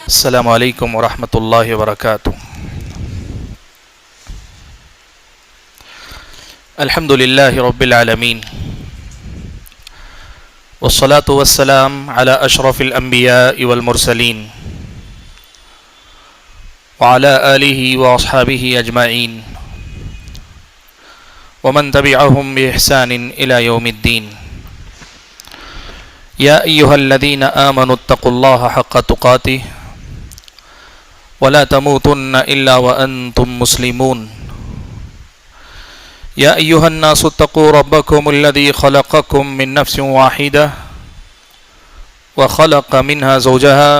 السلام علیکم ورحمۃ اللہ وبرکاتہ۔ الحمد للہ رب العالمین والصلاة والسلام علی اشرف الانبیاء والمرسلین وعلی آلہ واصحابہ اجمعین ومن تبعہم بإحسان الی یوم الدین۔ یا ایہا الذین آمنوا اتقوا اللہ حق تقاتہ ولا تموتن الا وانتم مسلمون۔ یا ایہا الناس اتقوا ربکم الذی خلقکم من نفس واحدہ وخلق منها زوجها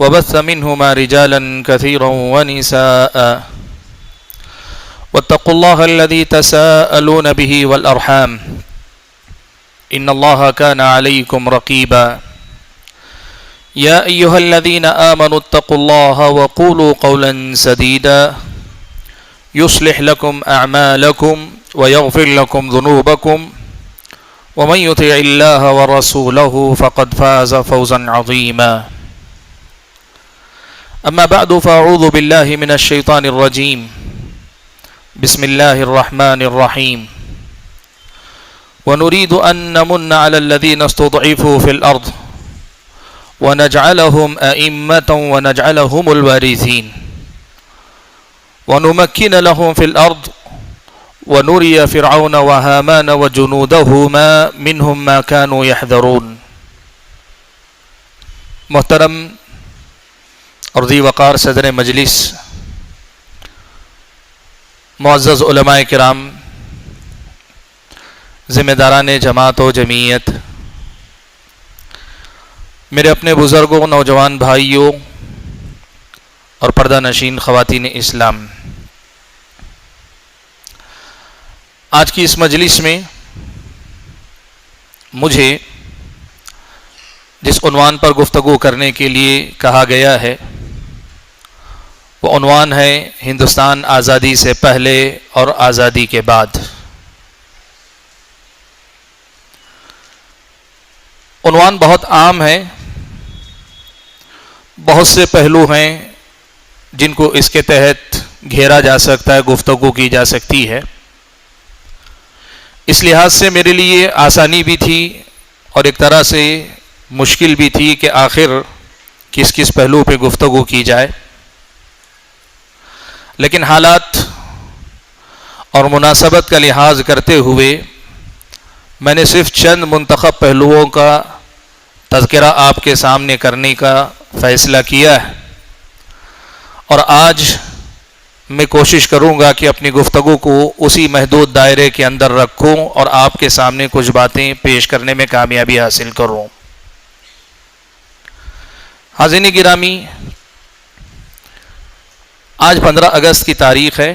وبث منهما رجالا كثيرا ونساء واتقوا الله الذي تساءلون به والأرحام إن الله كان عليكم رقيبا۔ يا أيها الذين آمنوا اتقوا الله وقولوا قولا سديدا يصلح لكم أعمالكم ويغفر لكم ذنوبكم ومن يطع الله ورسوله فقد فاز فوزا عظيما۔ أما بعد فأعوذ بالله من الشيطان الرجيم، بسم الله الرحمن الرحيم۔ ونريد أن نمن على الذين استضعفوا في الأرض ونجعلهم أئمة ونجعلهم الوارثين ونمكن لهم في الأرض ونري فرعون وهامان وجنودهما منهم ما كانوا يحذرون۔ محترم اور ذی وقار صدر مجلس، معزز علماء کرام، ذمہ داران جماعت و جمعیت، میرے اپنے بزرگوں، نوجوان بھائیوں اور پردہ نشین خواتین اسلام، آج کی اس مجلس میں مجھے جس عنوان پر گفتگو کرنے کے لیے کہا گیا ہے وہ عنوان ہے ہندوستان آزادی سے پہلے اور آزادی کے بعد۔ عنوان بہت عام ہے، بہت سے پہلو ہیں جن کو اس کے تحت گھیرا جا سکتا ہے، گفتگو کی جا سکتی ہے۔ اس لحاظ سے میرے لیے آسانی بھی تھی اور ایک طرح سے مشکل بھی تھی کہ آخر کس کس پہلو پہ گفتگو کی جائے، لیکن حالات اور مناسبت کا لحاظ کرتے ہوئے میں نے صرف چند منتخب پہلوؤں کا تذکرہ آپ کے سامنے کرنے کا فیصلہ کیا ہے، اور آج میں کوشش کروں گا کہ اپنی گفتگو کو اسی محدود دائرے کے اندر رکھوں اور آپ کے سامنے کچھ باتیں پیش کرنے میں کامیابی حاصل کروں۔ حاضرین گرامی، آج 15 اگست کی تاریخ ہے۔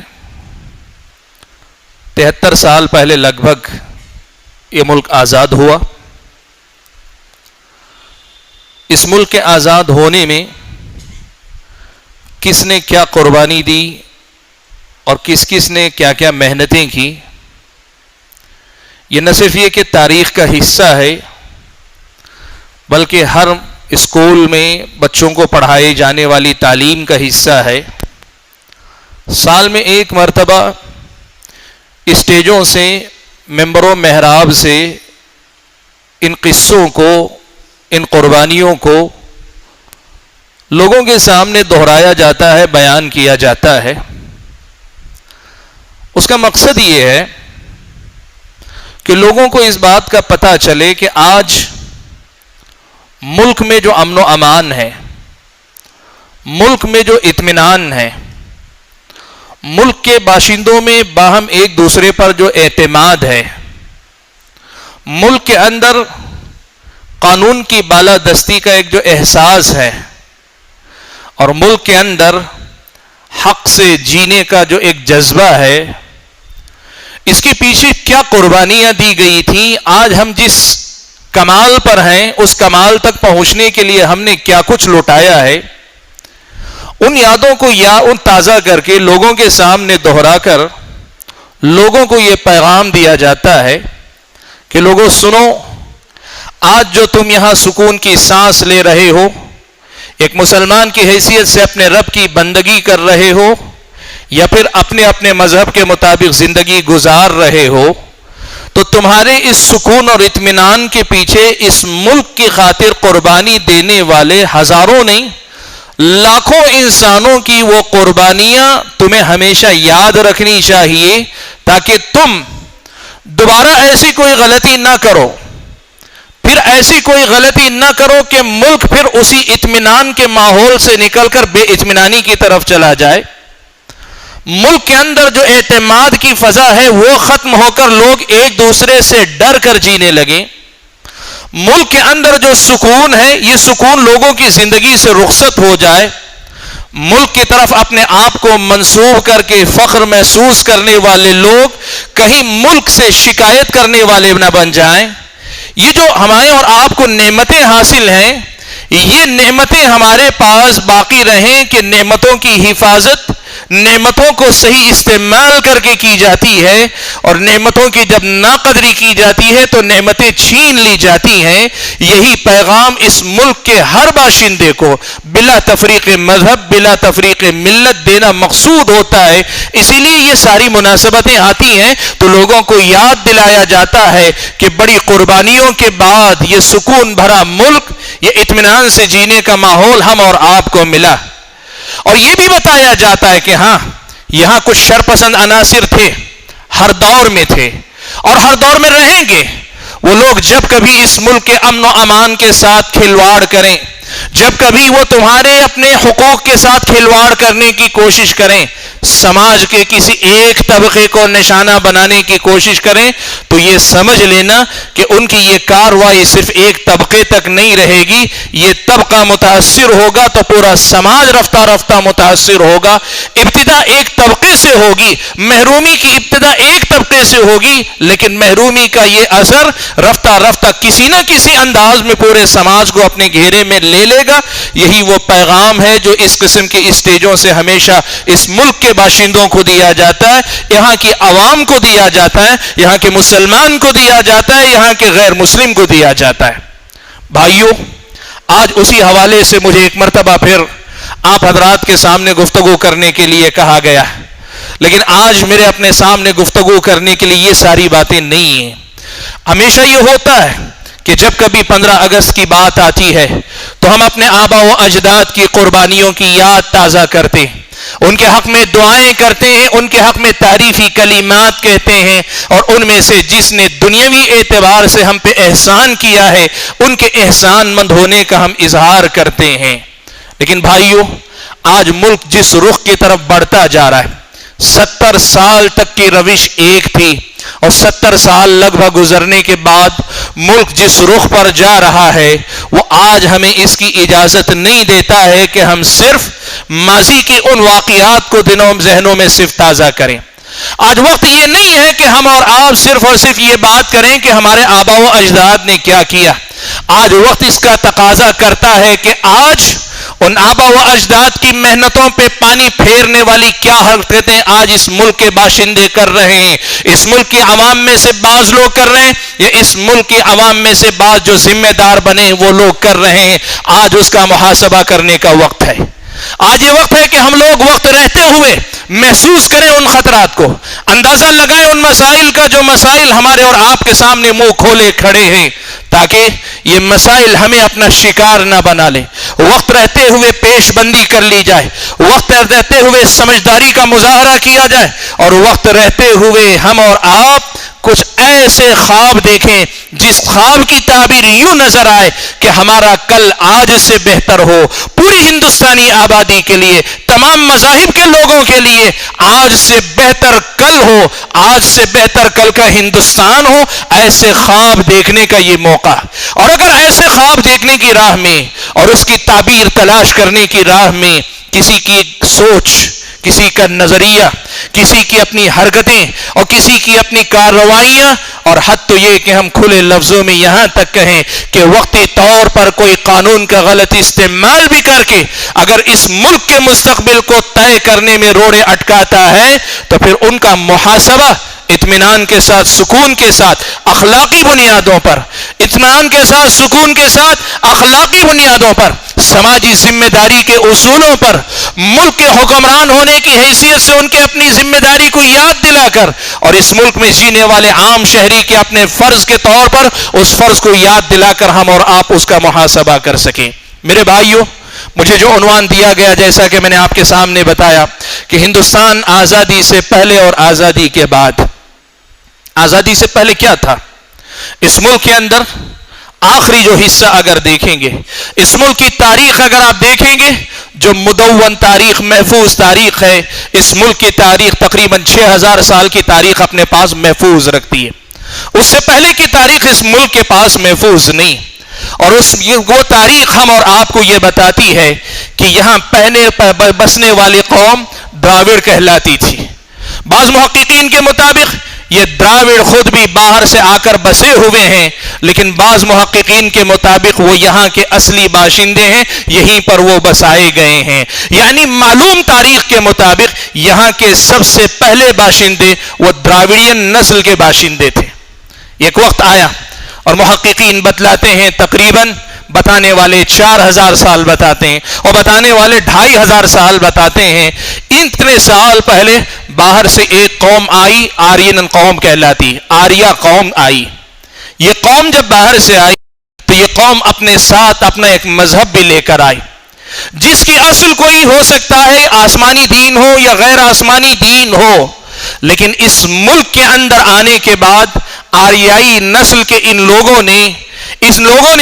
73 سال پہلے لگ بھگ یہ ملک آزاد ہوا۔ اس ملک کے آزاد ہونے میں کس نے کیا قربانی دی اور کس کس نے کیا کیا محنتیں کی، یہ نہ صرف یہ کہ تاریخ کا حصہ ہے بلکہ ہر اسکول میں بچوں کو پڑھائی جانے والی تعلیم کا حصہ ہے۔ سال میں ایک مرتبہ اسٹیجوں سے، ممبروں محراب سے ان قصوں کو، ان قربانیوں کو لوگوں کے سامنے دہرایا جاتا ہے، بیان کیا جاتا ہے۔ اس کا مقصد یہ ہے کہ لوگوں کو اس بات کا پتہ چلے کہ آج ملک میں جو امن و امان ہے، ملک میں جو اطمینان ہے، ملک کے باشندوں میں باہم ایک دوسرے پر جو اعتماد ہے، ملک کے اندر قانون کی بالادستی کا ایک جو احساس ہے، اور ملک کے اندر حق سے جینے کا جو ایک جذبہ ہے، اس کے پیچھے کیا قربانیاں دی گئی تھیں، آج ہم جس کمال پر ہیں اس کمال تک پہنچنے کے لیے ہم نے کیا کچھ لوٹایا ہے، ان یادوں کو ان تازہ کر کے لوگوں کے سامنے دہرا کر لوگوں کو یہ پیغام دیا جاتا ہے کہ لوگوں سنو، آج جو تم یہاں سکون کی سانس لے رہے ہو، ایک مسلمان کی حیثیت سے اپنے رب کی بندگی کر رہے ہو یا پھر اپنے اپنے مذہب کے مطابق زندگی گزار رہے ہو، تو تمہارے اس سکون اور اطمینان کے پیچھے اس ملک کی خاطر قربانی دینے والے ہزاروں نہیں لاکھوں انسانوں کی وہ قربانیاں تمہیں ہمیشہ یاد رکھنی چاہیے، تاکہ تم دوبارہ ایسی کوئی غلطی نہ کرو، پھر ایسی کوئی غلطی نہ کرو کہ ملک پھر اسی اطمینان کے ماحول سے نکل کر بے اطمینانی کی طرف چلا جائے۔ ملک کے اندر جو اعتماد کی فضا ہے وہ ختم ہو کر لوگ ایک دوسرے سے ڈر کر جینے لگیں۔ ملک کے اندر جو سکون ہے یہ سکون لوگوں کی زندگی سے رخصت ہو جائے۔ ملک کی طرف اپنے آپ کو منسوب کر کے فخر محسوس کرنے والے لوگ کہیں ملک سے شکایت کرنے والے نہ بن جائیں۔ یہ جو ہمارے اور آپ کو نعمتیں حاصل ہیں، یہ نعمتیں ہمارے پاس باقی رہیں کہ نعمتوں کی حفاظت، نعمتوں کو صحیح استعمال کر کے کی جاتی ہے، اور نعمتوں کی جب ناقدری کی جاتی ہے تو نعمتیں چھین لی جاتی ہیں۔ یہی پیغام اس ملک کے ہر باشندے کو بلا تفریق مذہب، بلا تفریق ملت دینا مقصود ہوتا ہے۔ اسی لیے یہ ساری مناسبتیں آتی ہیں تو لوگوں کو یاد دلایا جاتا ہے کہ بڑی قربانیوں کے بعد یہ سکون بھرا ملک، یہ اطمینان سے جینے کا ماحول ہم اور آپ کو ملا۔ اور یہ بھی بتایا جاتا ہے کہ ہاں، یہاں کچھ شرپسند عناصر تھے، ہر دور میں تھے اور ہر دور میں رہیں گے۔ وہ لوگ جب کبھی اس ملک کے امن و امان کے ساتھ کھلواڑ کریں، جب کبھی وہ تمہارے اپنے حقوق کے ساتھ کھلواڑ کرنے کی کوشش کریں، سماج کے کسی ایک طبقے کو نشانہ بنانے کی کوشش کریں، تو یہ سمجھ لینا کہ ان کی یہ کارروائی صرف ایک طبقے تک نہیں رہے گی، یہ طبقہ متاثر ہوگا تو پورا سماج رفتہ رفتہ متاثر ہوگا۔ ابتدا ایک طبقے سے ہوگی، محرومی کی ابتدا ایک طبقے سے ہوگی، لیکن محرومی کا یہ اثر رفتہ رفتہ کسی نہ کسی انداز میں پورے سماج کو اپنے گھیرے میں لے لے گا۔ یہی وہ پیغام ہے جو اس قسم کے اسٹیجوں سے ہمیشہ اس ملک کے باشندوں کو دیا جاتا ہے، یہاں کی عوام کو دیا جاتا ہے، یہاں کے مسلمان کو دیا جاتا ہے، یہاں کے غیر مسلم کو دیا جاتا ہے۔ بھائیو، آج اسی حوالے سے مجھے ایک مرتبہ پھر آپ حضرات کے سامنے گفتگو کرنے کے لیے کہا گیا، لیکن آج میرے اپنے سامنے گفتگو کرنے کے لیے یہ ساری باتیں نہیں ہیں۔ ہمیشہ یہ ہوتا ہے کہ جب کبھی 15 اگست کی بات آتی ہے تو ہم اپنے آبا و اجداد کی قربانیوں کی یاد تازہ کرتے ہیں، ان کے حق میں دعائیں کرتے ہیں، ان کے حق میں تعریفی کلمات کہتے ہیں، اور ان میں سے جس نے دنیاوی اعتبار سے ہم پہ احسان کیا ہے ان کے احسان مند ہونے کا ہم اظہار کرتے ہیں۔ لیکن بھائیو، آج ملک جس رخ کی طرف بڑھتا جا رہا ہے، 70 سال تک کی روش ایک تھی، اور 70 سال لگ بھگ گزرنے کے بعد ملک جس رخ پر جا رہا ہے وہ آج ہمیں اس کی اجازت نہیں دیتا ہے کہ ہم صرف ماضی کے ان واقعات کو دنوں ذہنوں میں صرف تازہ کریں۔ آج وقت یہ نہیں ہے کہ ہم اور آپ صرف اور صرف یہ بات کریں کہ ہمارے آبا و اجداد نے کیا کیا۔ آج وقت اس کا تقاضا کرتا ہے کہ آج ان آبا و اجداد کی محنتوں پہ پانی پھیرنے والی کیا حرکتیں آج اس ملک کے باشندے کر رہے ہیں، اس ملک کی عوام میں سے بعض لوگ کر رہے ہیں، یا اس ملک کی عوام میں سے بعض جو ذمہ دار بنے وہ لوگ کر رہے ہیں۔ آج اس کا محاسبہ کرنے کا وقت ہے۔ آج یہ وقت ہے کہ ہم لوگ وقت رہتے ہوئے محسوس کریں ان خطرات کو، اندازہ لگائیں ان مسائل کا جو مسائل ہمارے اور آپ کے سامنے منہ کھولے کھڑے ہیں، تاکہ یہ مسائل ہمیں اپنا شکار نہ بنا لیں۔ وقت رہتے ہوئے پیش بندی کر لی جائے، وقت رہتے ہوئے سمجھداری کا مظاہرہ کیا جائے، اور وقت رہتے ہوئے ہم اور آپ کچھ ایسے خواب دیکھیں جس خواب کی تعبیر یوں نظر آئے کہ ہمارا کل آج سے بہتر ہو، پوری ہندوستانی آبادی کے لیے، تمام مذاہب کے لوگوں کے لیے آج سے بہتر کل ہو، آج سے بہتر کل کا ہندوستان ہو۔ ایسے خواب دیکھنے کا یہ موقع، اور اگر ایسے خواب دیکھنے کی راہ میں اور اس کی تعبیر تلاش کرنے کی راہ میں کسی کی سوچ، کسی کا نظریہ، کسی کی اپنی حرکتیں اور کسی کی اپنی کارروائیاں، اور حد تو یہ کہ ہم کھلے لفظوں میں یہاں تک کہیں کہ وقتی طور پر کوئی قانون کا غلط استعمال بھی کر کے اگر اس ملک کے مستقبل کو طے کرنے میں روڑے اٹکاتا ہے تو پھر ان کا محاسبہ اطمینان کے ساتھ، سکون کے ساتھ، اخلاقی بنیادوں پر، اطمینان کے ساتھ، سکون کے ساتھ، اخلاقی بنیادوں پر سماجی ذمہ داری کے اصولوں پر ملک کے حکمران ہونے کی حیثیت سے ان کے اپنی ذمہ داری کو یاد دلا کر اور اس ملک میں جینے والے عام شہری کے اپنے فرض کے طور پر اس فرض کو یاد دلا کر ہم اور آپ اس کا محاسبہ کر سکیں۔ میرے بھائیوں، مجھے جو عنوان دیا گیا، جیسا کہ میں نے آپ کے سامنے بتایا کہ ہندوستان آزادی سے پہلے اور آزادی کے بعد۔ آزادی سے پہلے کیا تھا؟ اس ملک کے اندر آخری جو حصہ اگر دیکھیں گے، اس ملک کی تاریخ اگر آپ دیکھیں گے، جو مدون تاریخ، محفوظ تاریخ ہے، اس ملک کی تاریخ تقریباً 6000 سال کی تاریخ اپنے پاس محفوظ رکھتی ہے۔ اس سے پہلے کی تاریخ اس ملک کے پاس محفوظ نہیں، اور وہ تاریخ ہم اور آپ کو یہ بتاتی ہے کہ یہاں بسنے والی قوم دراوڑ کہلاتی تھی۔ بعض محققین کے مطابق یہ دراوڑ خود بھی باہر سے آ کر بسے ہوئے ہیں، لیکن بعض محققین کے مطابق وہ یہاں کے اصلی باشندے ہیں، یہیں پر وہ بسائے گئے ہیں۔ یعنی معلوم تاریخ کے مطابق یہاں کے سب سے پہلے باشندے وہ دراوڑین نسل کے باشندے تھے۔ ایک وقت آیا اور محققین بتلاتے ہیں، تقریباً بتانے والے 4000 سال بتاتے ہیں اور بتانے والے 2500 سال بتاتے ہیں، اتنے سال پہلے باہر سے ایک قوم آئی، آرین قوم کہلاتی، آریہ قوم آئی۔ یہ قوم جب باہر سے آئی تو یہ قوم اپنے ساتھ اپنا ایک مذہب بھی لے کر آئی، جس کی اصل کوئی ہو سکتا ہے آسمانی دین ہو یا غیر آسمانی دین ہو، لیکن اس ملک کے اندر آنے کے بعد آریائی نسل کے ان لوگوں نے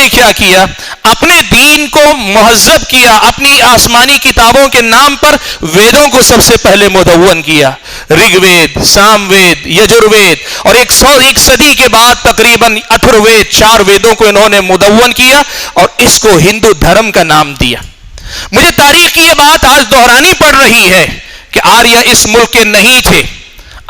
کیا کیا؟ اپنے دین کو مہذب کیا، اپنی آسمانی کتابوں کے نام پر ویدوں کو سب سے پہلے مدون کیا، رگ وید، سام وید، یجر وید، اور 101 صدی کے بعد تقریباً اتھروید، 4 ویدوں کو انہوں نے مدون کیا اور اس کو ہندو دھرم کا نام دیا۔ مجھے تاریخ کی یہ بات آج دہرانی پڑ رہی ہے کہ آریہ اس ملک کے نہیں تھے،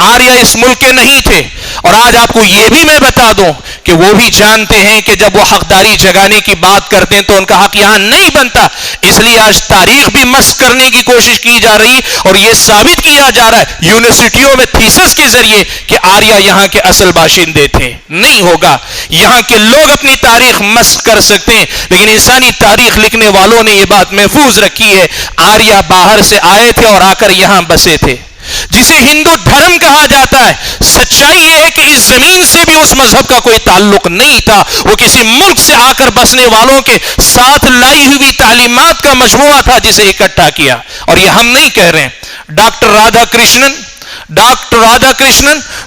آریہ اس ملک کے نہیں تھے، اور آج آپ کو یہ بھی میں بتا دوں کہ وہ بھی جانتے ہیں کہ جب وہ حقداری جگانے کی بات کرتے ہیں تو ان کا حق یہاں نہیں بنتا، اس لیے آج تاریخ بھی مسخ کرنے کی کوشش کی جا رہی اور یہ ثابت کیا جا رہا ہے یونیورسٹیوں میں تھیسس کے ذریعے کہ آریہ یہاں کے اصل باشندے تھے۔ نہیں ہوگا، یہاں کے لوگ اپنی تاریخ مسخ کر سکتے ہیں، لیکن انسانی تاریخ لکھنے والوں نے یہ بات محفوظ رکھی ہے، آریہ باہر سے آئے تھے اور آ کر یہاں بسے تھے، جسے ہندو دھرم کہا جاتا ہے۔ سچائی یہ ہے کہ اس زمین سے بھی اس مذہب کا کوئی تعلق نہیں تھا، وہ کسی ملک سے آ کر بسنے والوں کے ساتھ لائی ہوئی تعلیمات کا مجموعہ تھا جسے اکٹھا کیا۔ اور یہ ہم نہیں کہہ رہے ہیں، ڈاکٹر رادھا کرشنن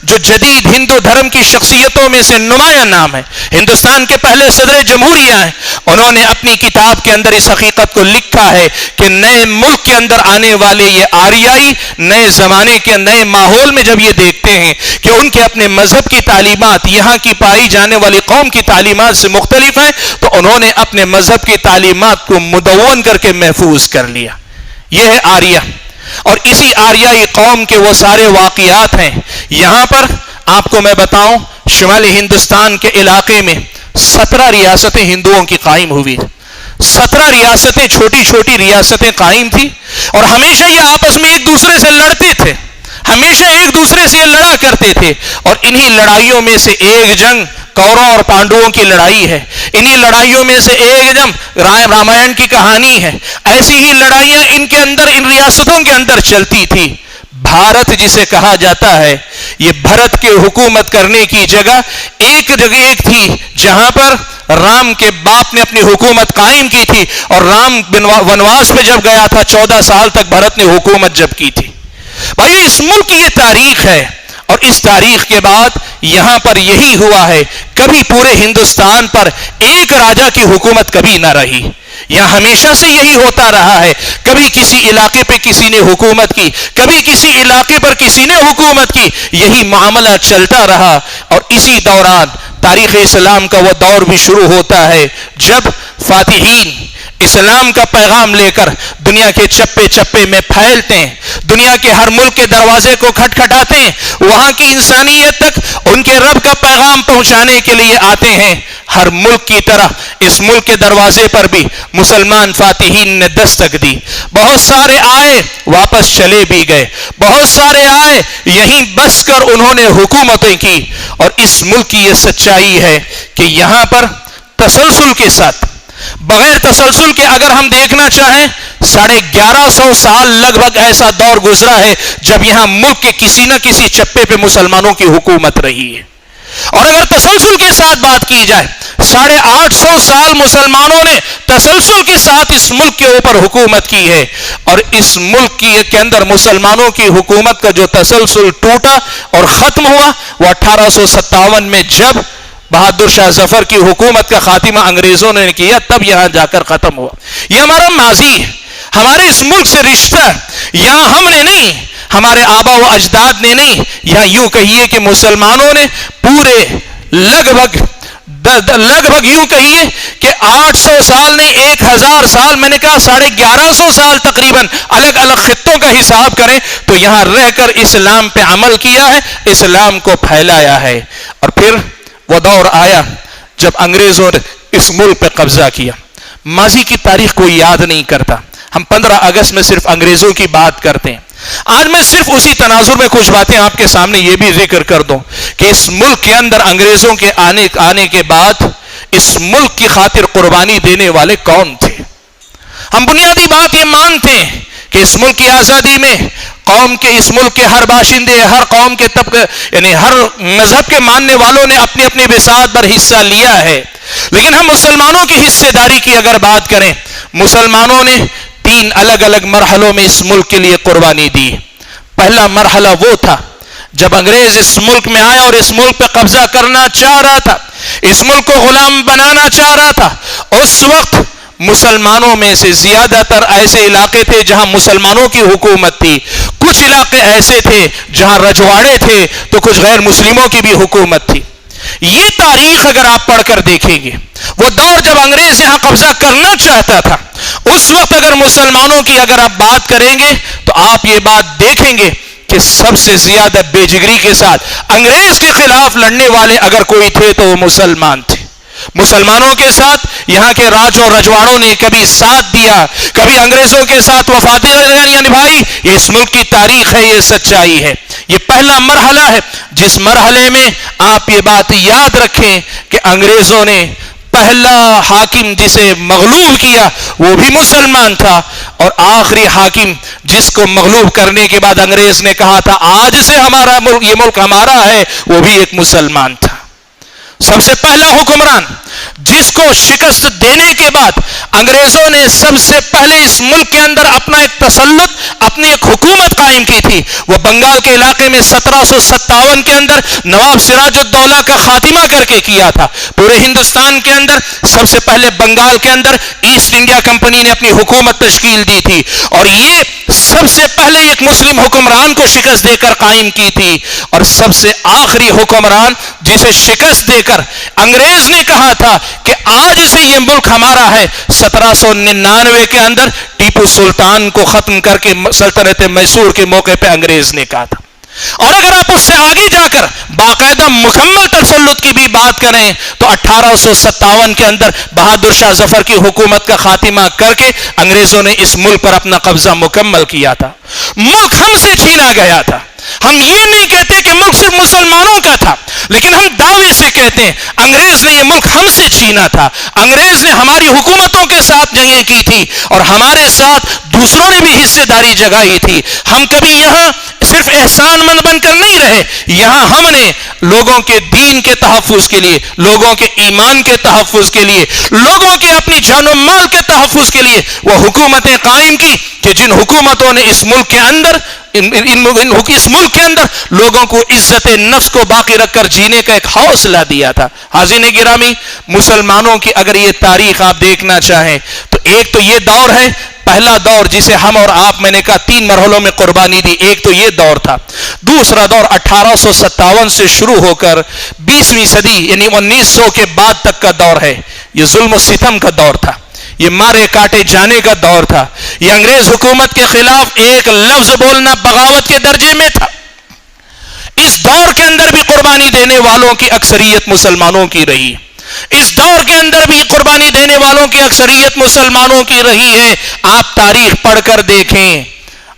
جو جدید ہندو دھرم کی شخصیتوں میں سے نمایاں نام ہے، ہندوستان کے پہلے صدر جمہوریہ ہیں، انہوں نے اپنی کتاب کے اندر اس حقیقت کو لکھا ہے کہ نئے ملک کے اندر آنے والے یہ آریائی نئے زمانے کے نئے ماحول میں جب یہ دیکھتے ہیں کہ ان کے اپنے مذہب کی تعلیمات یہاں کی پائی جانے والی قوم کی تعلیمات سے مختلف ہیں، تو انہوں نے اپنے مذہب کی تعلیمات کو مدون کر کے محفوظ کر لیا۔ یہ ہے آریہ، اور اسی آریائی قوم کے وہ سارے واقعات ہیں۔ یہاں پر آپ کو میں بتاؤں، شمالی ہندوستان کے علاقے میں 17 ریاستیں ہندوؤں کی قائم ہوئی، 17 ریاستیں، چھوٹی چھوٹی ریاستیں قائم تھی، اور ہمیشہ یہ آپس میں ایک دوسرے سے لڑتے تھے، ہمیشہ ایک دوسرے سے لڑا کرتے تھے، اور انہی لڑائیوں میں سے ایک جنگ کوروں اور پانڈوؤں کی لڑائی ہے، انہی لڑائیوں میں سے ایک جنگ رامائن کی کہانی ہے۔ ایسی ہی لڑائیاں ان کے اندر، ان ریاستوں کے اندر چلتی تھی۔ بھارت جسے کہا جاتا ہے، یہ بھرت کے حکومت کرنے کی جگہ ایک تھی جہاں پر رام کے باپ نے اپنی حکومت قائم کی تھی، اور رام ونواس پہ جب گیا تھا 14 سال تک بھرت نے حکومت جب کی تھی۔ بھائی اس ملک کی یہ تاریخ ہے، اور اس تاریخ کے بعد یہاں پر یہی ہوا ہے، کبھی پورے ہندوستان پر ایک راجا کی حکومت کبھی نہ رہی، یہاں ہمیشہ سے یہی ہوتا رہا ہے، کبھی کسی علاقے پہ کسی نے حکومت کی، کبھی کسی علاقے پر کسی نے حکومت کی، یہی معاملہ چلتا رہا۔ اور اسی دوران تاریخ اسلام کا وہ دور بھی شروع ہوتا ہے جب فاتحین اسلام کا پیغام لے کر دنیا کے چپے چپے میں پھیلتے ہیں، دنیا کے ہر ملک کے دروازے کو کھٹکھٹاتے ہیں، وہاں کی انسانیت تک ان کے رب کا پیغام پہنچانے کے لیے آتے ہیں۔ ہر ملک کی طرح اس ملک کے دروازے پر بھی مسلمان فاتحین نے دستک دی، بہت سارے آئے واپس چلے بھی گئے، بہت سارے آئے یہیں بس کر انہوں نے حکومتیں کی۔ اور اس ملک کی یہ سچائی ہے کہ یہاں پر تسلسل کے ساتھ بغیر تسلسل کے اگر ہم دیکھنا چاہیں 1150 سال لگ بھگ ایسا دور گزرا ہے جب یہاں ملک کے کسی نہ کسی چپے پہ مسلمانوں کی حکومت رہی ہے. اور اگر تسلسل کے ساتھ بات کی جائے 850 سال مسلمانوں نے تسلسل کے ساتھ اس ملک کے اوپر حکومت کی ہے. اور اس ملک کے اندر مسلمانوں کی حکومت کا جو تسلسل ٹوٹا اور ختم ہوا وہ 1857 میں جب بہادر شاہ ظفر کی حکومت کا خاتمہ انگریزوں نے کیا, تب یہاں جا کر ختم ہوا. یہ ہمارا ماضی ہے, ہمارے اس ملک سے رشتہ یہاں ہم نے نہیں, ہمارے آبا و اجداد نے نہیں. یہاں یوں کہیے کہ مسلمانوں نے پورے لگ بھگ یوں کہیے کہ 800 سال نے 1000 سال, میں نے کہا 1150 سال تقریباً الگ الگ خطوں کا حساب کریں تو یہاں رہ کر اسلام پہ عمل کیا ہے, اسلام کو پھیلایا ہے. اور پھر وہ دور آیا جب انگریزوں نے اس ملک پہ قبضہ کیا. ماضی کی تاریخ کوئی یاد نہیں کرتا, ہم 15 اگست میں صرف انگریزوں کی بات کرتے ہیں. آج میں صرف اسی تناظر میں کچھ باتیں آپ کے سامنے یہ بھی ذکر کر دوں کہ اس ملک کے اندر انگریزوں کے آنے کے بعد اس ملک کی خاطر قربانی دینے والے کون تھے. ہم بنیادی بات یہ مانتے ہیں کہ اس ملک کی آزادی میں اس ملک کے ہر باشندے, ہر قوم کے طبقے, یعنی ہر مذہب کے ماننے والوں نے اپنی اپنی بساط پر حصہ لیا ہے. لیکن ہم مسلمانوں کی حصے داری کی اگر بات کریں, مسلمانوں نے 3 الگ الگ مرحلوں میں اس ملک کے لیے قربانی دی. پہلا مرحلہ وہ تھا جب انگریز اس ملک میں آیا اور اس ملک پہ قبضہ کرنا چاہ رہا تھا, اس ملک کو غلام بنانا چاہ رہا تھا. اس وقت مسلمانوں میں سے زیادہ تر ایسے علاقے تھے جہاں مسلمانوں کی حکومت تھی, کچھ علاقے ایسے تھے جہاں رجواڑے تھے تو کچھ غیر مسلموں کی بھی حکومت تھی. یہ تاریخ اگر آپ پڑھ کر دیکھیں گے, وہ دور جب انگریز یہاں قبضہ کرنا چاہتا تھا, اس وقت اگر مسلمانوں کی اگر آپ بات کریں گے تو آپ یہ بات دیکھیں گے کہ سب سے زیادہ بے جگری کے ساتھ انگریز کے خلاف لڑنے والے اگر کوئی تھے تو وہ مسلمان تھے. مسلمانوں کے ساتھ یہاں کے راجوں رجواڑوں نے کبھی ساتھ دیا, کبھی انگریزوں کے ساتھ وفاداریاں نبھائی. یہ اس ملک کی تاریخ ہے, یہ سچائی ہے. یہ پہلا مرحلہ ہے جس مرحلے میں آپ یہ بات یاد رکھیں کہ انگریزوں نے پہلا حاکم جسے مغلوب کیا وہ بھی مسلمان تھا, اور آخری حاکم جس کو مغلوب کرنے کے بعد انگریز نے کہا تھا آج سے ہمارا ملک, یہ ملک ہمارا ہے, وہ بھی ایک مسلمان تھا. سب سے پہلا حکمران جس کو شکست دینے کے بعد انگریزوں نے سب سے پہلے اس ملک کے اندر اپنا ایک تسلط, اپنی ایک حکومت قائم کی تھی, وہ بنگال کے علاقے میں 1757 کے اندر نواب سراج الدولہ کا خاتمہ کر کے کیا تھا. پورے ہندوستان کے اندر سب سے پہلے بنگال کے اندر ایسٹ انڈیا کمپنی نے اپنی حکومت تشکیل دی تھی, اور یہ سب سے پہلے ایک مسلم حکمران کو شکست دے کر قائم کی تھی. اور سب سے آخری حکمران جسے شکست دے کر انگریز نے کہا تھا کہ آج سے یہ ملک ہمارا ہے, 1799 کے اندر ٹیپو سلطان کو ختم کر کے سلطنت میسور کے موقع پہ انگریز نے کہا تھا. اور اگر آپ اس سے آگے جا کر باقاعدہ مکمل تسلط کی بھی بات کریں تو 1857 کے اندر بہادر شاہ ظفر کی حکومت کا خاتمہ کر کے انگریزوں نے اس ملک پر اپنا قبضہ مکمل کیا تھا. ملک ہم سے چھینا گیا تھا. ہم یہ نہیں کہتے کہ ملک صرف مسلمانوں کا تھا, لیکن ہم دعوے سے کہتے ہیں انگریز نے یہ ملک ہم سے چھینا تھا. انگریز نے ہماری حکومتوں کے ساتھ جنگیں کی تھی اور ہمارے ساتھ دوسروں نے بھی حصے داری جگائی تھی. ہم کبھی یہاں صرف احسان مند بن کر نہیں رہے, یہاں ہم نے لوگوں کے دین کے تحفظ کے لیے, لوگوں کے ایمان کے تحفظ کے لیے, لوگوں کے اپنی جان و مال کے تحفظ کے لیے وہ حکومتیں قائم کی کہ جن حکومتوں نے اس ملک کے اندر اس ملک کے اندر لوگوں کو عزت نفس کو باقی رکھ کر جینے کا ایک حوصلہ دیا تھا. حاضرین گرامی, مسلمانوں کی اگر یہ تاریخ آپ دیکھنا چاہیں تو ایک تو یہ دور ہے, پہلا دور جسے ہم اور آپ, میں نے کہا 3 مرحلوں میں قربانی دی, ایک تو یہ دور تھا. دوسرا دور 1857 سے شروع ہو کر 20ویں صدی یعنی 1900 کے بعد تک کا دور ہے. یہ ظلم و ستم کا دور تھا, یہ مارے کاٹے جانے کا دور تھا. یہ انگریز حکومت کے خلاف ایک لفظ بولنا بغاوت کے درجے میں تھا. اس دور کے اندر بھی قربانی دینے والوں کی اکثریت مسلمانوں کی رہی. اس دور کے اندر بھی قربانی دینے والوں کی اکثریت مسلمانوں کی رہی ہے. آپ تاریخ پڑھ کر دیکھیں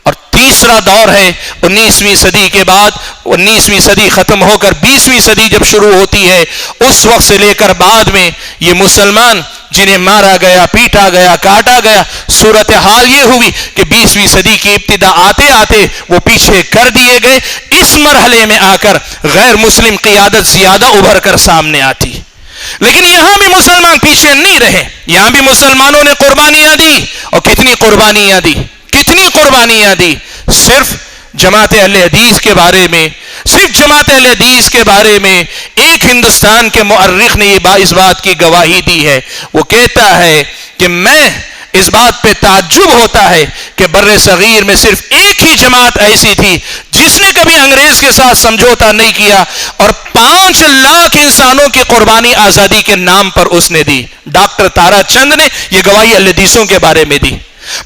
اور تیسرا دور ہے 19ویں صدی کے بعد. 19ویں صدی ختم ہو کر 20ویں صدی جب شروع ہوتی ہے, اس وقت سے لے کر بعد میں یہ مسلمان جنہیں مارا گیا, پیٹا گیا, کاٹا گیا, صورتحال یہ ہوئی کہ 20ویں صدی کی ابتدا آتے آتے وہ پیچھے کر دیے گئے. اس مرحلے میں آ کر غیر مسلم قیادت زیادہ ابھر کر سامنے آتی. لیکن یہاں بھی مسلمان پیچھے نہیں رہے, یہاں بھی مسلمانوں نے قربانیاں دی. اور کتنی قربانیاں دی, کتنی قربانیاں دی. صرف جماعت اہل حدیث کے بارے میں, صرف جماعت اہل حدیث کے بارے میں ایک ہندوستان کے مؤرخ نے اس بات کی گواہی دی ہے. وہ کہتا ہے کہ میں اس بات پہ تعجب ہوتا ہے کہ بر صغیر میں صرف ایک ہی جماعت ایسی تھی جس نے کبھی انگریز کے ساتھ سمجھوتا نہیں کیا, اور 5 لاکھ انسانوں کی قربانی آزادی کے نام پر اس نے دی. ڈاکٹر تارا چند نے یہ گواہی اہل حدیثوں کے بارے میں دی.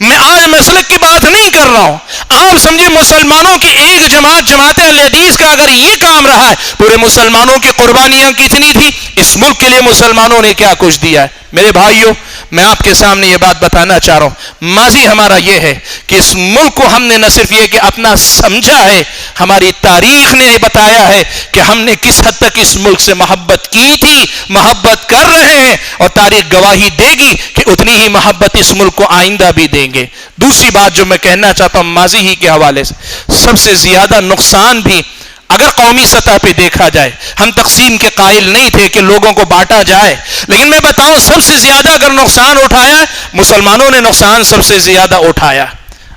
میں آج مسلک کی بات نہیں کر رہا ہوں, آپ سمجھے مسلمانوں کی ایک جماعت اہل حدیث کا اگر یہ کام رہا ہے, پورے مسلمانوں کی قربانیاں کتنی تھی, اس ملک کے لیے مسلمانوں نے کیا کچھ دیا ہے. میرے بھائیوں, میں آپ کے سامنے یہ بات بتانا چاہ رہا ہوں, ماضی ہمارا یہ ہے کہ اس ملک کو ہم نے نہ صرف یہ کہ اپنا سمجھا ہے, ہماری تاریخ نے بتایا ہے کہ ہم نے کس حد تک اس ملک سے محبت کی تھی, محبت کر رہے ہیں, اور تاریخ گواہی دے گی کہ اتنی ہی محبت اس ملک کو آئندہ بھی دیں گے. دوسری بات جو میں کہنا چاہتا ہوں ماضی ہی کے حوالے سے, سب سے زیادہ نقصان بھی اگر قومی سطح پہ دیکھا جائے, ہم تقسیم کے قائل نہیں تھے کہ لوگوں کو بانٹا جائے, لیکن میں بتاؤں سب سے زیادہ اگر نقصان اٹھایا, مسلمانوں نے نقصان سب سے زیادہ اٹھایا.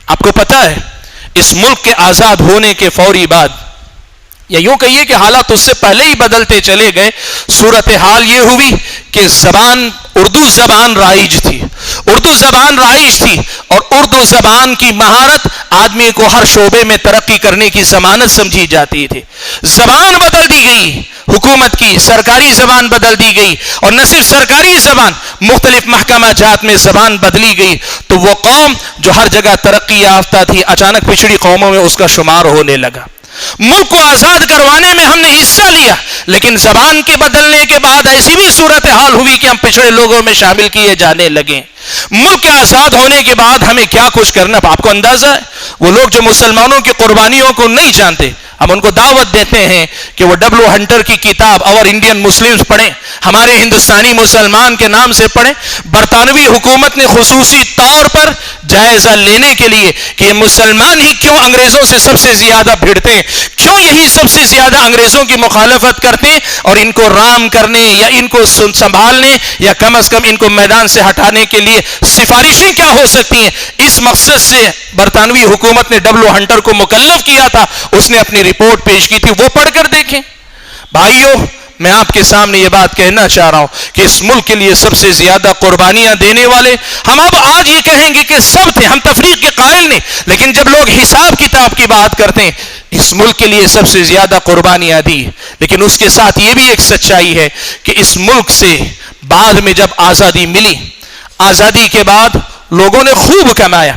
آپ کو پتا ہے اس ملک کے آزاد ہونے کے فوری بعد, یا یوں کہیے کہ حالات اس سے پہلے ہی بدلتے چلے گئے, صورتحال یہ ہوئی کہ زبان اردو زبان رائج تھی, اردو زبان رائج تھی, اور اردو زبان کی مہارت آدمی کو ہر شعبے میں ترقی کرنے کی ضمانت سمجھی جاتی تھی. زبان بدل دی گئی, حکومت کی سرکاری زبان بدل دی گئی, اور نہ صرف سرکاری زبان, مختلف محکمہ جات میں زبان بدلی گئی, تو وہ قوم جو ہر جگہ ترقی یافتہ تھی اچانک پچھڑی قوموں میں اس کا شمار ہونے لگا. ملک کو آزاد کروانے میں ہم نے حصہ لیا, لیکن زبان کے بدلنے کے بعد ایسی بھی صورتحال ہوئی کہ ہم پچھڑے لوگوں میں شامل کیے جانے لگے. ملک کے آزاد ہونے کے بعد ہمیں کیا کچھ کرنا, آپ کو اندازہ ہے وہ لوگ جو مسلمانوں کی قربانیوں کو نہیں جانتے, ہم ان کو دعوت دیتے ہیں کہ وہ ڈبلو ہنٹر کی کتاب اور انڈین مسلمز پڑھیں, ہمارے ہندوستانی مسلمان کے نام سے پڑھیں. برطانوی حکومت نے خصوصی طور پر جائزہ لینے کے لیے کہ یہ مسلمان ہی کیوں انگریزوں سے سب سے زیادہ بھیڑتے ہیں, کیوں یہی سب سے زیادہ انگریزوں کی مخالفت کرتے ہیں, اور ان کو رام کرنے یا ان کو سنبھالنے یا کم از کم ان کو میدان سے ہٹانے کے لیے سفارشیں کیا ہو سکتی ہیں, اس مقصد سے برطانوی حکومت نے ڈبلو ہنٹر کو مکلف کیا تھا. اس نے اپنی رپورٹ پیش کی تھی, وہ پڑھ کر دیکھیں. بھائیوں, میں آپ کے سامنے یہ بات کہنا چاہ رہا ہوں کہ اس ملک کے لیے سب سے زیادہ قربانیاں دینے والے, ہم اب آج یہ کہیں گے کہ سب تھے, ہم تفریق کے قائل نہیں, لیکن جب لوگ حساب کتاب کی بات کرتے ہیں, اس ملک کے لیے سب سے زیادہ قربانیاں دی. لیکن اس کے ساتھ یہ بھی ایک سچائی ہے کہ اس ملک سے بعد میں جب آزادی ملی, آزادی کے بعد لوگوں نے خوب کمایا,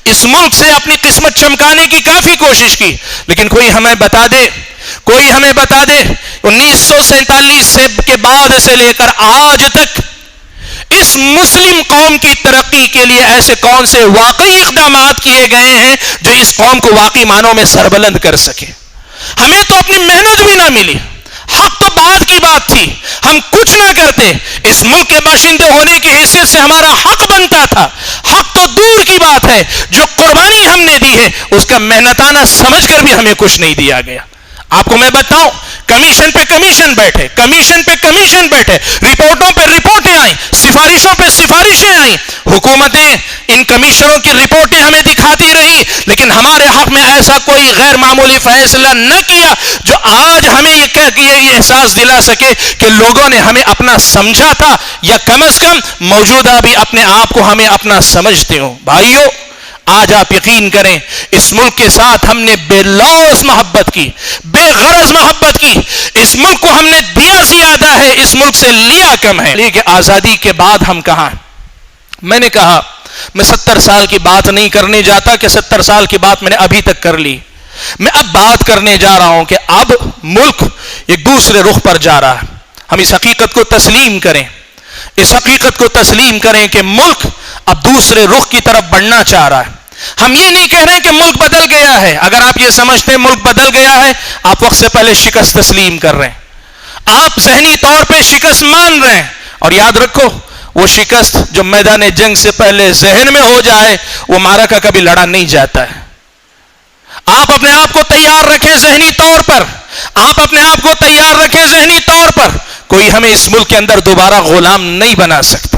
اس ملک سے اپنی قسمت چمکانے کی کافی کوشش کی, لیکن کوئی ہمیں بتا دے 1947 کے بعد سے لے کر آج تک اس مسلم قوم کی ترقی کے لیے ایسے کون سے واقعی اقدامات کیے گئے ہیں جو اس قوم کو واقعی معنوں میں سربلند کر سکے. ہمیں تو اپنی محنت بھی نہ ملی, حق تو بعد کی بات تھی, ہم کچھ نہ کرتے, اس ملک کے باشندے ہونے کی حیثیت سے ہمارا حق بنتا تھا. حق تو دور کی بات ہے, جو قربانی ہم نے دی ہے اس کا محنتانہ سمجھ کر بھی ہمیں کچھ نہیں دیا گیا. آپ کو میں بتاؤں, کمیشن پہ کمیشن بیٹھے, کمیشن پہ کمیشن بیٹھے, رپورٹوں پہ رپورٹیں آئیں, سفارشوں پہ سفارشیں آئیں, حکومتیں ان کمیشنوں کی رپورٹیں ہمیں دکھاتی رہی, لیکن ہمارے حق میں ایسا کوئی غیر معمولی فیصلہ نہ کیا جو آج ہمیں یہ احساس دلا سکے کہ لوگوں نے ہمیں اپنا سمجھا تھا, یا کم از کم موجودہ بھی اپنے آپ کو ہمیں اپنا سمجھتے ہوں. بھائیوں, آج آپ یقین کریں, اس ملک کے ساتھ ہم نے بے لوث محبت کی, بے غرض محبت کی. اس ملک کو ہم نے دیا زیادہ ہے, اس ملک سے لیا کم ہے. لیکن آزادی کے بعد ہم کہاں ہیں؟ میں نے کہا میں 70 سال کی بات نہیں کرنے جاتا کہ 70 سال کی بات میں نے ابھی تک کر لی. میں اب بات کرنے جا رہا ہوں کہ اب ملک ایک دوسرے رخ پر جا رہا ہے. ہم اس حقیقت کو تسلیم کریں, اس حقیقت کو تسلیم کریں کہ ملک اب دوسرے رخ کی طرف بڑھنا چاہ رہا ہے. ہم یہ نہیں کہہ رہے کہ ملک بدل گیا ہے. اگر آپ یہ سمجھتے ہیں ملک بدل گیا ہے, آپ وقت سے پہلے شکست تسلیم کر رہے ہیں, آپ ذہنی طور پہ شکست مان رہے ہیں. اور یاد رکھو, وہ شکست جو میدان جنگ سے پہلے ذہن میں ہو جائے, وہ معرکہ کبھی لڑا نہیں جاتا ہے. آپ اپنے آپ کو تیار رکھیں ذہنی طور پر, آپ اپنے آپ کو تیار رکھیں ذہنی طور پر. کوئی ہمیں اس ملک کے اندر دوبارہ غلام نہیں بنا سکتا.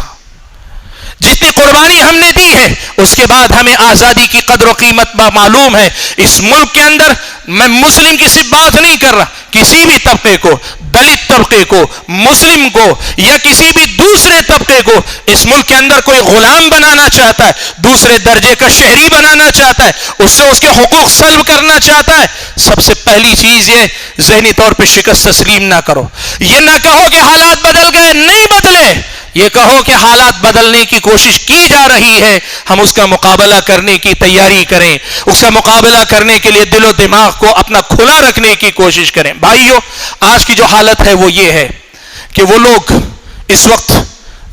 جتنی قربانی ہم نے دی ہے, اس کے بعد ہمیں آزادی کی قدر و قیمت معلوم ہے. اس ملک کے اندر میں مسلم کی صرف بات نہیں کر رہا, کسی بھی طبقے کو, دلت طبقے کو, مسلم کو, یا کسی بھی دوسرے طبقے کو اس ملک کے اندر کوئی غلام بنانا چاہتا ہے, دوسرے درجے کا شہری بنانا چاہتا ہے, اس سے اس کے حقوق سلب کرنا چاہتا ہے, سب سے پہلی چیز یہ ذہنی طور پہ شکست تسلیم نہ کرو. یہ نہ کہو کہ حالات بدل گئے, نہیں بدلے. یہ کہو کہ حالات بدلنے کی کوشش کی جا رہی ہے, ہم اس کا مقابلہ کرنے کی تیاری کریں, اس کا مقابلہ کرنے کے لیے دل و دماغ کو اپنا کھلا رکھنے کی کوشش کریں. بھائیو, آج کی جو حالت ہے وہ یہ ہے کہ وہ لوگ اس وقت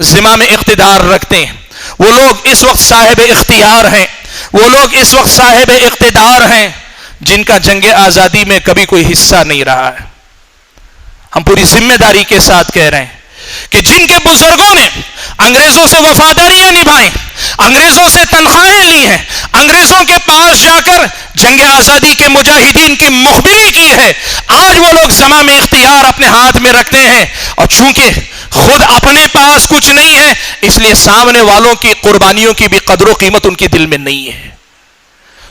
زمام اقتدار رکھتے ہیں, وہ لوگ اس وقت صاحب اختیار ہیں, وہ لوگ اس وقت صاحب اقتدار ہیں جن کا جنگ آزادی میں کبھی کوئی حصہ نہیں رہا ہے. ہم پوری ذمہ داری کے ساتھ کہہ رہے ہیں کہ جن کے بزرگوں نے انگریزوں سے وفاداریاں نبھائیں, انگریزوں سے تنخواہیں لی ہیں, انگریزوں کے پاس جا کر جنگ آزادی کے مجاہدین کی مخبری کی ہے, آج وہ لوگ زمام اختیار اپنے ہاتھ میں رکھتے ہیں. اور چونکہ خود اپنے پاس کچھ نہیں ہے, اس لیے سامنے والوں کی قربانیوں کی بھی قدر و قیمت ان کے دل میں نہیں ہے.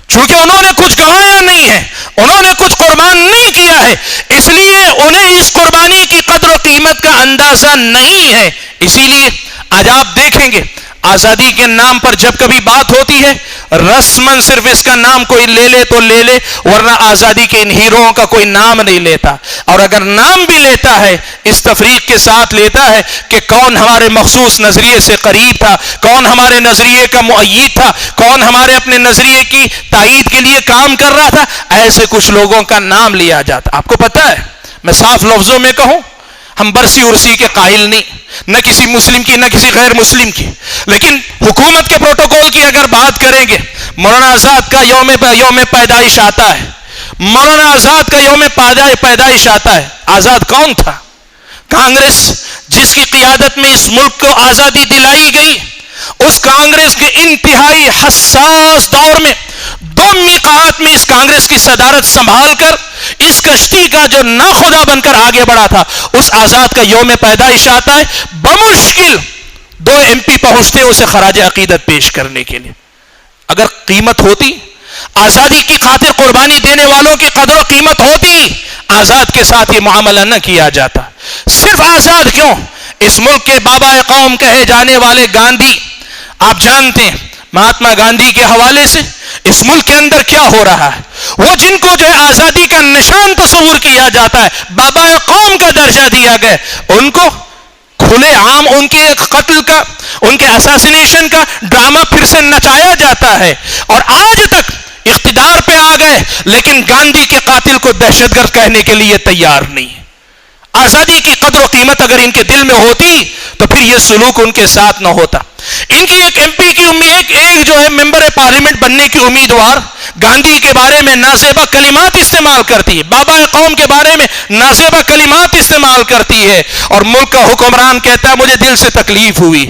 چونکہ انہوں نے کچھ گنوایا نہیں ہے, انہوں نے کچھ قربان نہیں کیا ہے, اس لیے انہیں اس قربانی کی قدر و قیمت کا اندازہ نہیں ہے. اسی لیے آج آپ دیکھیں گے آزادی کے نام پر جب کبھی بات ہوتی ہے, رسماً صرف اس کا نام کوئی لے لے تو لے لے, ورنہ آزادی کے ان ہیروؤں کا کوئی نام نہیں لیتا. اور اگر نام بھی لیتا ہے, اس تفریق کے ساتھ لیتا ہے کہ کون ہمارے مخصوص نظریے سے قریب تھا, کون ہمارے نظریے کا مؤید تھا, کون ہمارے اپنے نظریے کی تائید کے لیے کام کر رہا تھا, ایسے کچھ لوگوں کا نام لیا جاتا. آپ کو پتا ہے, میں صاف لفظوں میں کہوں, ہم برسی ارسی کے قائل نہیں, نہ کسی مسلم کی نہ کسی غیر مسلم کی, لیکن حکومت کے پروٹوکول کی اگر بات کریں گے, مولانا آزاد کا یوم پیدائش آتا ہے, مولانا آزاد کا یوم پیدائش آتا ہے. آزاد کون تھا؟ کانگریس جس کی قیادت میں اس ملک کو آزادی دلائی گئی, اس کانگریس کے انتہائی حساس دور میں دو میقات میں اس کانگریس کی صدارت سنبھال کر اس کشتی کا جو ناخدا بن کر آگے بڑھا تھا, اس آزاد کا یوم پیدائش آتا ہے. بمشکل 2 MP پہنچتے اسے خراج عقیدت پیش کرنے کے لیے. اگر قیمت ہوتی, آزادی کی خاطر قربانی دینے والوں کی قدر و قیمت ہوتی, آزاد کے ساتھ یہ معاملہ نہ کیا جاتا. صرف آزاد کیوں, اس ملک کے بابا قوم کہے جانے والے گاندھی, آپ جانتے ہیں مہاتما گاندھی کے حوالے سے اس ملک کے اندر کیا ہو رہا ہے. وہ جن کو جو ہے آزادی کا نشان تصور کیا جاتا ہے, بابا قوم کا درجہ دیا گیا, ان کو کھلے عام ان کے قتل کا, ان کے اساسینیشن کا ڈرامہ پھر سے نچایا جاتا ہے. اور آج تک اقتدار پہ آ گئے, لیکن گاندھی کے قاتل کو دہشت گرد کہنے کے لیے تیار نہیں. آزادی کی قدر و قیمت اگر ان کے دل میں ہوتی تو پھر یہ سلوک ان کے ساتھ نہ ہوتا. ان کی ایک MP کی امید, ایک جو ہے ممبر پارلیمنٹ بننے کی امیدوار گاندھی کے بارے میں نازیبا کلمات استعمال کرتی ہے, بابا قوم کے بارے میں نازیبا کلمات استعمال کرتی ہے, اور ملک کا حکمران کہتا ہے مجھے دل سے تکلیف ہوئی.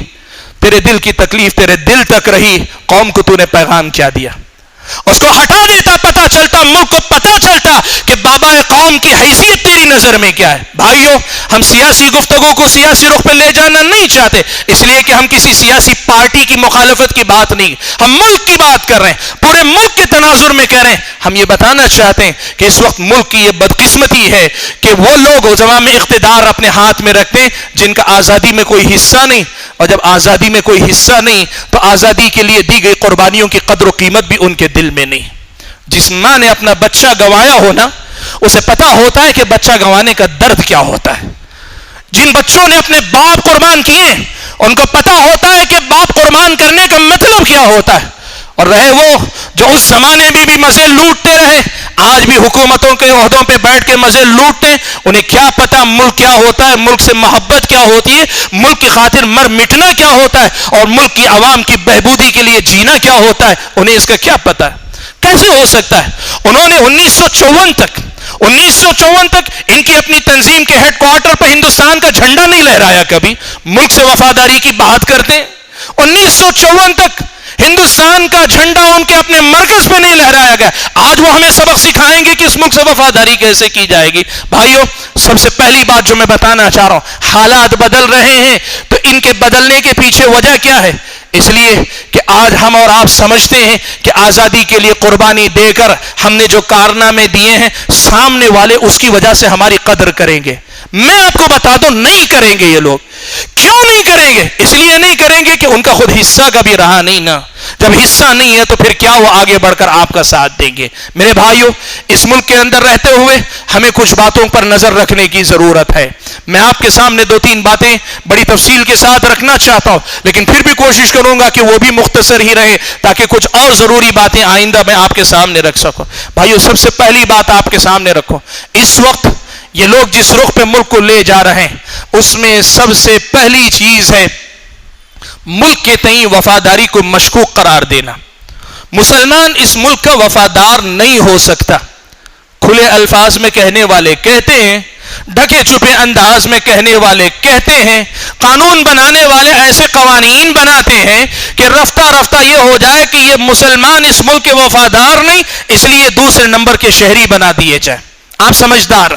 تیرے دل کی تکلیف تیرے دل تک رہی, قوم کو تو نے پیغام کیا دیا؟ اس کو ہٹا دیتا, پتا چلتا, ملک کو پتا چلتا کہ بابا قوم کی حیثیت تیری نظر میں کیا ہے. بھائیو, ہم سیاسی گفتگو کو سیاسی رخ پہ لے جانا نہیں چاہتے, اس لیے کہ ہم کسی سیاسی پارٹی کی مخالفت کی بات نہیں, ہم ملک کی بات کر رہے ہیں, پورے ملک کے تناظر میں کہہ رہے ہیں. ہم یہ بتانا چاہتے ہیں کہ اس وقت ملک کی یہ بدقسمتی ہے کہ وہ لوگ زمام اقتدار اپنے ہاتھ میں رکھتے ہیں جن کا آزادی میں کوئی حصہ نہیں, اور جب آزادی میں کوئی حصہ نہیں تو آزادی کے لیے دی گئی قربانیوں کی قدر و قیمت بھی ان کے دل میں نہیں. جس ماں نے اپنا بچہ گنوایا ہونا, اسے پتا ہوتا ہے کہ بچہ گنوانے کا درد کیا ہوتا ہے. جن بچوں نے اپنے باپ قربان کیے, ان کو پتا ہوتا ہے کہ باپ قربان کرنے کا مطلب کیا ہوتا ہے. اور رہے وہ جو اس زمانے میں بھی مزے لوٹتے رہے, آج بھی حکومتوں کے عہدوں پہ بیٹھ کے مزے لوٹتے ہیں. انہیں کیا پتا ملک کیا ہوتا ہے, ملک سے محبت کیا ہوتی ہے, ملک کی خاطر مر مٹنا کیا ہوتا ہے, اور ملک کی عوام کی بہبودی کے لیے جینا کیا ہوتا ہے. انہیں اس کا کیا پتا ہے؟ کیسے ہو سکتا ہے؟ انہوں نے 1954 تک ان کی اپنی تنظیم کے ہیڈ کوارٹر پہ ہندوستان کا جھنڈا نہیں لہرایا. کبھی ملک سے وفاداری کی بات کرتے ہیں. 1954 تک ہندوستان کا جھنڈا ان کے اپنے مرکز پہ نہیں لہرایا گیا. آج وہ ہمیں سبق سکھائیں گے کہ اس ملک سے وفاداری کیسے کی جائے گی. بھائیو, سب سے پہلی بات جو میں بتانا چاہ رہا ہوں, حالات بدل رہے ہیں تو ان کے بدلنے کے پیچھے وجہ کیا ہے؟ اس لیے کہ آج ہم اور آپ سمجھتے ہیں کہ آزادی کے لیے قربانی دے کر ہم نے جو کارنامے دیے ہیں, سامنے والے اس کی وجہ سے ہماری قدر کریں گے. میں آپ کو بتا دوں, نہیں کریں گے یہ لوگ. کیوں نہیں کریں گے؟ اس لیے نہیں کریں گے کہ ان کا خود حصہ کبھی رہا نہیں نا. جب حصہ نہیں ہے تو پھر کیا وہ آگے بڑھ کر آپ کا ساتھ دیں گے؟ میرے بھائیوں, اس ملک کے اندر رہتے ہوئے ہمیں کچھ باتوں پر نظر رکھنے کی ضرورت ہے. میں آپ کے سامنے 2-3 باتیں بڑی تفصیل کے ساتھ رکھنا چاہتا ہوں, لیکن پھر بھی کوشش کروں گا کہ وہ بھی مختصر ہی رہے تاکہ کچھ اور ضروری باتیں آئندہ میں آپ کے سامنے رکھ سکوں. بھائیوں, سب سے پہلی بات آپ کے سامنے رکھو, اس وقت یہ لوگ جس رخ پہ ملک کو لے جا رہے ہیں اس میں سب سے پہلی چیز ہے ملک کے تئیں وفاداری کو مشکوک قرار دینا. مسلمان اس ملک کا وفادار نہیں ہو سکتا. کھلے الفاظ میں کہنے والے کہتے ہیں, ڈھکے چھپے انداز میں کہنے والے کہتے ہیں, قانون بنانے والے ایسے قوانین بناتے ہیں کہ رفتہ رفتہ یہ ہو جائے کہ یہ مسلمان اس ملک کے وفادار نہیں, اس لیے دوسرے نمبر کے شہری بنا دیے جائیں. آپ سمجھدار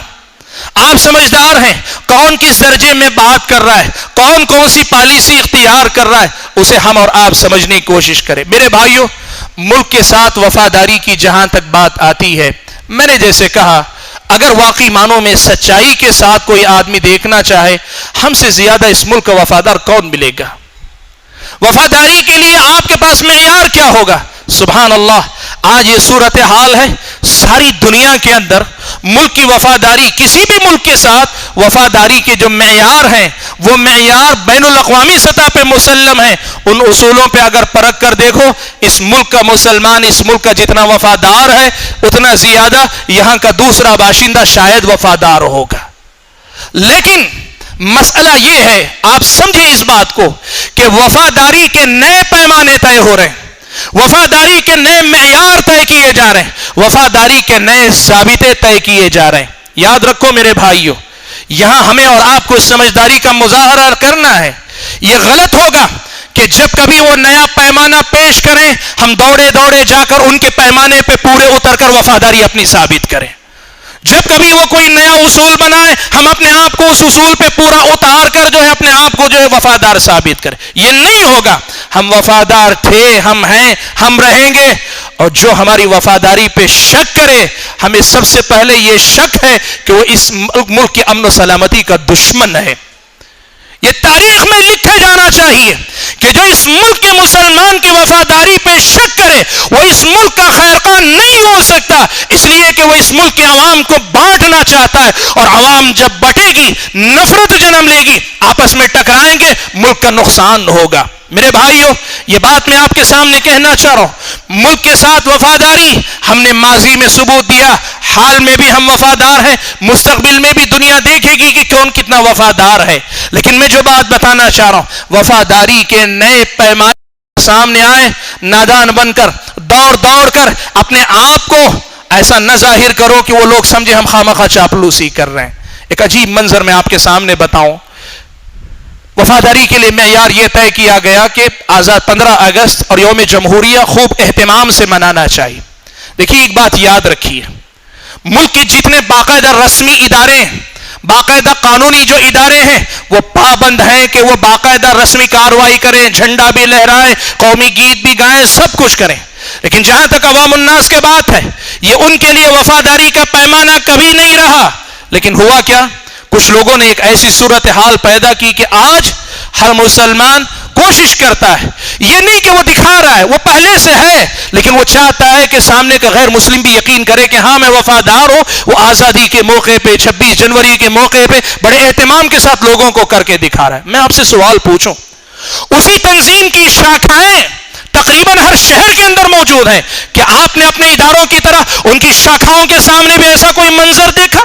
ہیں. کون کس درجے میں بات کر رہا ہے, کون سی پالیسی اختیار کر رہا ہے, اسے ہم اور آپ سمجھنے کی کوشش کریں. میرے بھائیوں, ملک کے ساتھ وفاداری کی جہاں تک بات آتی ہے, میں نے جیسے کہا, اگر واقعی معنوں میں سچائی کے ساتھ کوئی آدمی دیکھنا چاہے, ہم سے زیادہ اس ملک کا وفادار کون ملے گا؟ وفاداری کے لیے آپ کے پاس معیار کیا ہوگا؟ سبحان اللہ, آج یہ صورتحال ہے ساری دنیا کے اندر. ملک کی وفاداری, کسی بھی ملک کے ساتھ وفاداری کے جو معیار ہیں وہ معیار بین الاقوامی سطح پہ مسلم ہیں. ان اصولوں پہ اگر پرکھ کر دیکھو, اس ملک کا مسلمان اس ملک کا جتنا وفادار ہے اتنا زیادہ یہاں کا دوسرا باشندہ شاید وفادار ہوگا. لیکن مسئلہ یہ ہے, آپ سمجھیں اس بات کو, کہ وفاداری کے نئے پیمانے طے ہو رہے ہیں, وفاداری کے نئے معیار طے کیے جا رہے ہیں, وفاداری کے نئے ضابطے طے کیے جا رہے ہیں. یاد رکھو میرے بھائیوں, یہاں ہمیں اور آپ کو سمجھداری کا مظاہرہ کرنا ہے. یہ غلط ہوگا کہ جب کبھی وہ نیا پیمانہ پیش کریں ہم دوڑے جا کر ان کے پیمانے پہ پورے اتر کر وفاداری اپنی ثابت کریں. جب کبھی وہ کوئی نیا اصول بنائے ہم اپنے آپ کو اس اصول پہ پورا اتار کر جو ہے اپنے آپ کو جو ہے وفادار ثابت کریں. یہ نہیں ہوگا. ہم وفادار تھے, ہم ہیں, ہم رہیں گے. اور جو ہماری وفاداری پہ شک کرے, ہمیں سب سے پہلے یہ شک ہے کہ وہ اس ملک کی امن و سلامتی کا دشمن ہے. یہ تاریخ میں لکھا جانا چاہیے کہ جو اس ملک کے مسلمان کی وفاداری پہ شک کرے وہ اس ملک کا خیرخواہ نہیں ہو سکتا, اس لیے کہ وہ اس ملک کے عوام کو بانٹنا چاہتا ہے, اور عوام جب بٹے گی نفرت جنم لے گی, آپس میں ٹکرائیں گے, ملک کا نقصان ہوگا. میرے بھائیوں, یہ بات میں آپ کے سامنے کہنا چاہ رہا ہوں, ملک کے ساتھ وفاداری ہم نے ماضی میں ثبوت دیا, حال میں بھی ہم وفادار ہیں, مستقبل میں بھی دنیا دیکھے گی کہ کون کتنا وفادار ہے. لیکن میں جو بات بتانا چاہ رہا ہوں, وفاداری کے نئے پیمانے سامنے آئے, نادان بن کر دوڑ کر اپنے آپ کو ایسا نہ ظاہر کرو کہ وہ لوگ سمجھے ہم خامخواہ چاپلوسی کر رہے ہیں. ایک عجیب منظر میں آپ کے سامنے بتاؤں. وفاداری کے لیے معیار یہ طے کیا گیا کہ 15 اگست اور یوم جمہوریہ خوب اہتمام سے منانا چاہیے. دیکھیے ایک بات یاد رکھیے, ملک کے جتنے باقاعدہ رسمی ادارے ہیں, باقاعدہ قانونی جو ادارے ہیں, وہ پابند ہیں کہ وہ باقاعدہ رسمی کارروائی کریں, جھنڈا بھی لہرائیں, قومی گیت بھی گائیں, سب کچھ کریں. لیکن جہاں تک عوام الناس کے بات ہے, یہ ان کے لیے وفاداری کا پیمانہ کبھی نہیں رہا. لیکن ہوا کیا, کچھ لوگوں نے ایک ایسی صورتحال پیدا کی کہ آج ہر مسلمان کوشش کرتا ہے, یہ نہیں کہ وہ دکھا رہا ہے, وہ پہلے سے ہے, لیکن وہ چاہتا ہے کہ سامنے کا غیر مسلم بھی یقین کرے کہ ہاں میں وفادار ہوں. وہ آزادی کے موقع پہ, 26 جنوری کے موقع پہ بڑے اہتمام کے ساتھ لوگوں کو کر کے دکھا رہا ہے. میں آپ سے سوال پوچھوں, اسی تنظیم کی شاخائیں تقریباً ہر شہر کے اندر موجود ہیں. کہ آپ نے اپنے اداروں کی طرح ان کی شاخاؤں کے سامنے بھی ایسا کوئی منظر دیکھا؟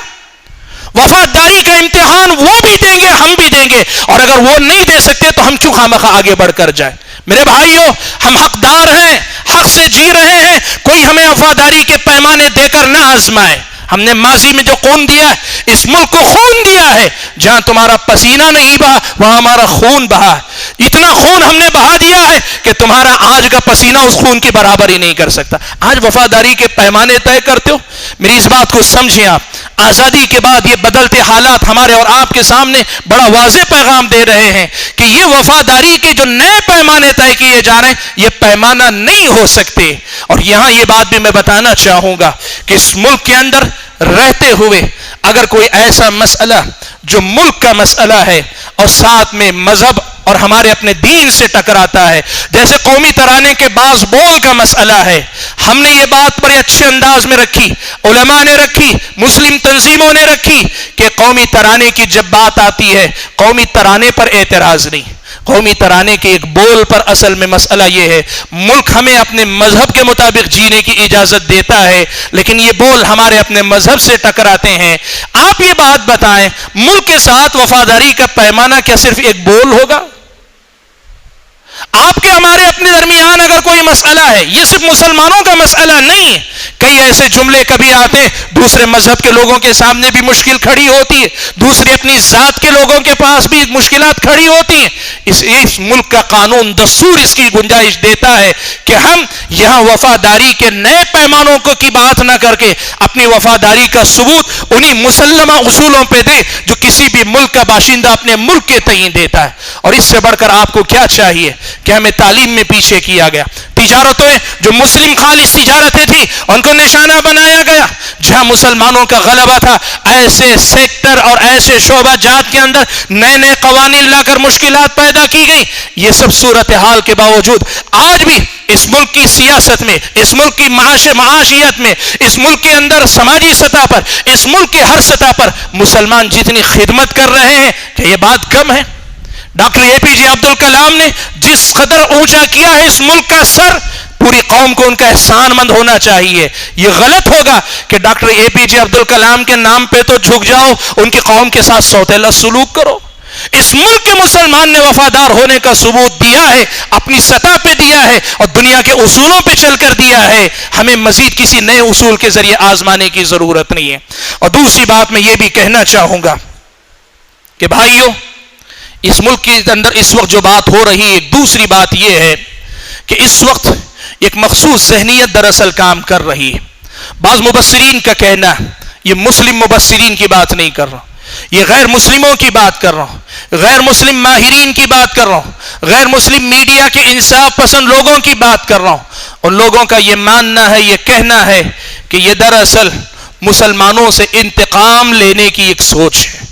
وفاداری کا امتحان وہ بھی دیں گے، ہم بھی دیں گے، اور اگر وہ نہیں دے سکتے تو ہم کیوں خواہ آگے بڑھ کر جائیں؟ میرے بھائیوں، ہم حقدار ہیں، حق سے جی رہے ہیں. کوئی ہمیں وفاداری کے پیمانے دے کر نہ آزمائے. ہم نے ماضی میں جو خون دیا ہے، اس ملک کو خون دیا ہے. جہاں تمہارا پسینہ نہیں بہا وہاں ہمارا خون بہا. اتنا خون ہم نے بہا دیا ہے کہ تمہارا آج کا پسینہ اس خون کی برابر ہی نہیں کر سکتا. آج وفاداری کے پیمانے طے کرتے ہو. میری اس بات کو سمجھیں آپ. آزادی کے بعد یہ بدلتے حالات ہمارے اور آپ کے سامنے بڑا واضح پیغام دے رہے ہیں کہ یہ وفاداری کے جو نئے پیمانے طے کیے جا رہے ہیں، یہ پیمانہ نہیں ہو سکتے. اور یہاں یہ بات بھی میں بتانا چاہوں گا کہ اس ملک کے اندر رہتے ہوئے اگر کوئی ایسا مسئلہ جو ملک کا مسئلہ ہے اور ساتھ میں مذہب اور ہمارے اپنے دین سے ٹکراتا ہے، جیسے قومی ترانے کے بعض بول کا مسئلہ ہے، ہم نے یہ بات بڑے اچھے انداز میں رکھی، علماء نے رکھی، مسلم تنظیموں نے رکھی کہ قومی ترانے کی جب بات آتی ہے، قومی ترانے پر اعتراض نہیں، قومی ترانے کے ایک بول پر اصل میں مسئلہ یہ ہے، ملک ہمیں اپنے مذہب کے مطابق جینے کی اجازت دیتا ہے، لیکن یہ بول ہمارے اپنے مذہب سے ٹکراتے ہیں. آپ یہ بات بتائیں، ملک کے ساتھ وفاداری کا پیمانہ کیا صرف ایک بول ہوگا؟ آپ کے ہمارے اپنے درمیان اگر کوئی مسئلہ ہے، یہ صرف مسلمانوں کا مسئلہ نہیں ہے. کئی ایسے جملے کبھی آتے دوسرے مذہب کے لوگوں کے سامنے بھی مشکل کھڑی ہوتی ہے، دوسری اپنی ذات کے لوگوں کے پاس بھی مشکلات کھڑی ہوتی ہیں. اس ملک کا قانون دستور اس کی گنجائش دیتا ہے کہ ہم یہاں وفاداری کے نئے پیمانوں کی بات نہ کر کے اپنی وفاداری کا ثبوت انہی مسلمہ اصولوں پہ دے جو کسی بھی ملک کا باشندہ اپنے ملک کے تئیں دیتا ہے. اور اس سے بڑھ کر آپ کو کیا چاہیے کہ ہمیں تعلیم میں پیچھے کیا گیا. تجارتیں جو مسلم خالص تجارتیں تھیں ان کو نشانہ بنایا گیا. جہاں مسلمانوں کا غلبہ تھا، ایسے سیکٹر اور ایسے شعبہ جات کے اندر نئے نئے قوانین لا کر مشکلات پیدا کی گئی. یہ سب صورتحال کے باوجود آج بھی اس ملک کی سیاست میں، اس ملک کی معاشیت میں، اس ملک کے اندر سماجی سطح پر، اس ملک کے ہر سطح پر مسلمان جتنی خدمت کر رہے ہیں کہ یہ بات کم ہے. ڈاکٹر اے پی جے عبد الکلام نے جس قدر اونچا کیا ہے اس ملک کا سر، پوری قوم کو ان کا احسان مند ہونا چاہیے. یہ غلط ہوگا کہ ڈاکٹر اے پی جے عبد الکلام کے نام پہ تو جھک جاؤ، ان کی قوم کے ساتھ سوتیلا سلوک کرو. اس ملک کے مسلمان نے وفادار ہونے کا ثبوت دیا ہے، اپنی سطح پہ دیا ہے اور دنیا کے اصولوں پہ چل کر دیا ہے. ہمیں مزید کسی نئے اصول کے ذریعے آزمانے کی ضرورت نہیں ہے. اور دوسری بات میں یہ بھی کہنا چاہوں گا کہ بھائیوں، اس ملک کے اندر اس وقت جو بات ہو رہی ہے، ایک دوسری بات یہ ہے کہ اس وقت ایک مخصوص ذہنیت دراصل کام کر رہی ہے. بعض مبصرین کا کہنا، یہ مسلم مبصرین کی بات نہیں کر رہا، یہ غیر مسلموں کی بات کر رہا ہوں، غیر مسلم ماہرین کی بات کر رہا ہوں، غیر مسلم میڈیا کے انصاف پسند لوگوں کی بات کر رہا ہوں. ان لوگوں کا یہ ماننا ہے، یہ کہنا ہے کہ یہ دراصل مسلمانوں سے انتقام لینے کی ایک سوچ ہے.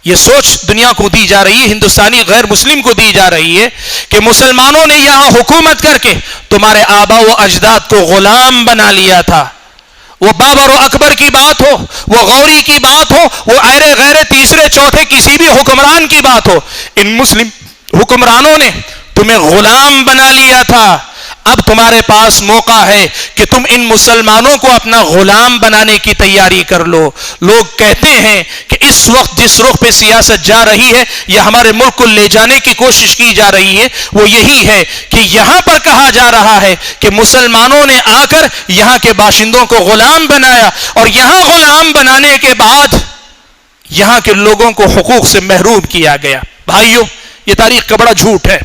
یہ سوچ دنیا کو دی جا رہی ہے، ہندوستانی غیر مسلم کو دی جا رہی ہے کہ مسلمانوں نے یہاں حکومت کر کے تمہارے آبا و اجداد کو غلام بنا لیا تھا. وہ بابر و اکبر کی بات ہو، وہ غوری کی بات ہو، وہ ایرے غیرے تیسرے چوتھے کسی بھی حکمران کی بات ہو، ان مسلم حکمرانوں نے تمہیں غلام بنا لیا تھا. اب تمہارے پاس موقع ہے کہ تم ان مسلمانوں کو اپنا غلام بنانے کی تیاری کر لو. لوگ کہتے ہیں کہ اس وقت جس رخ پہ سیاست جا رہی ہے یا ہمارے ملک کو لے جانے کی کوشش کی جا رہی ہے وہ یہی ہے کہ یہاں پر کہا جا رہا ہے کہ مسلمانوں نے آ کر یہاں کے باشندوں کو غلام بنایا اور یہاں غلام بنانے کے بعد یہاں کے لوگوں کو حقوق سے محروم کیا گیا. بھائیوں، یہ تاریخ کا بڑا جھوٹ ہے،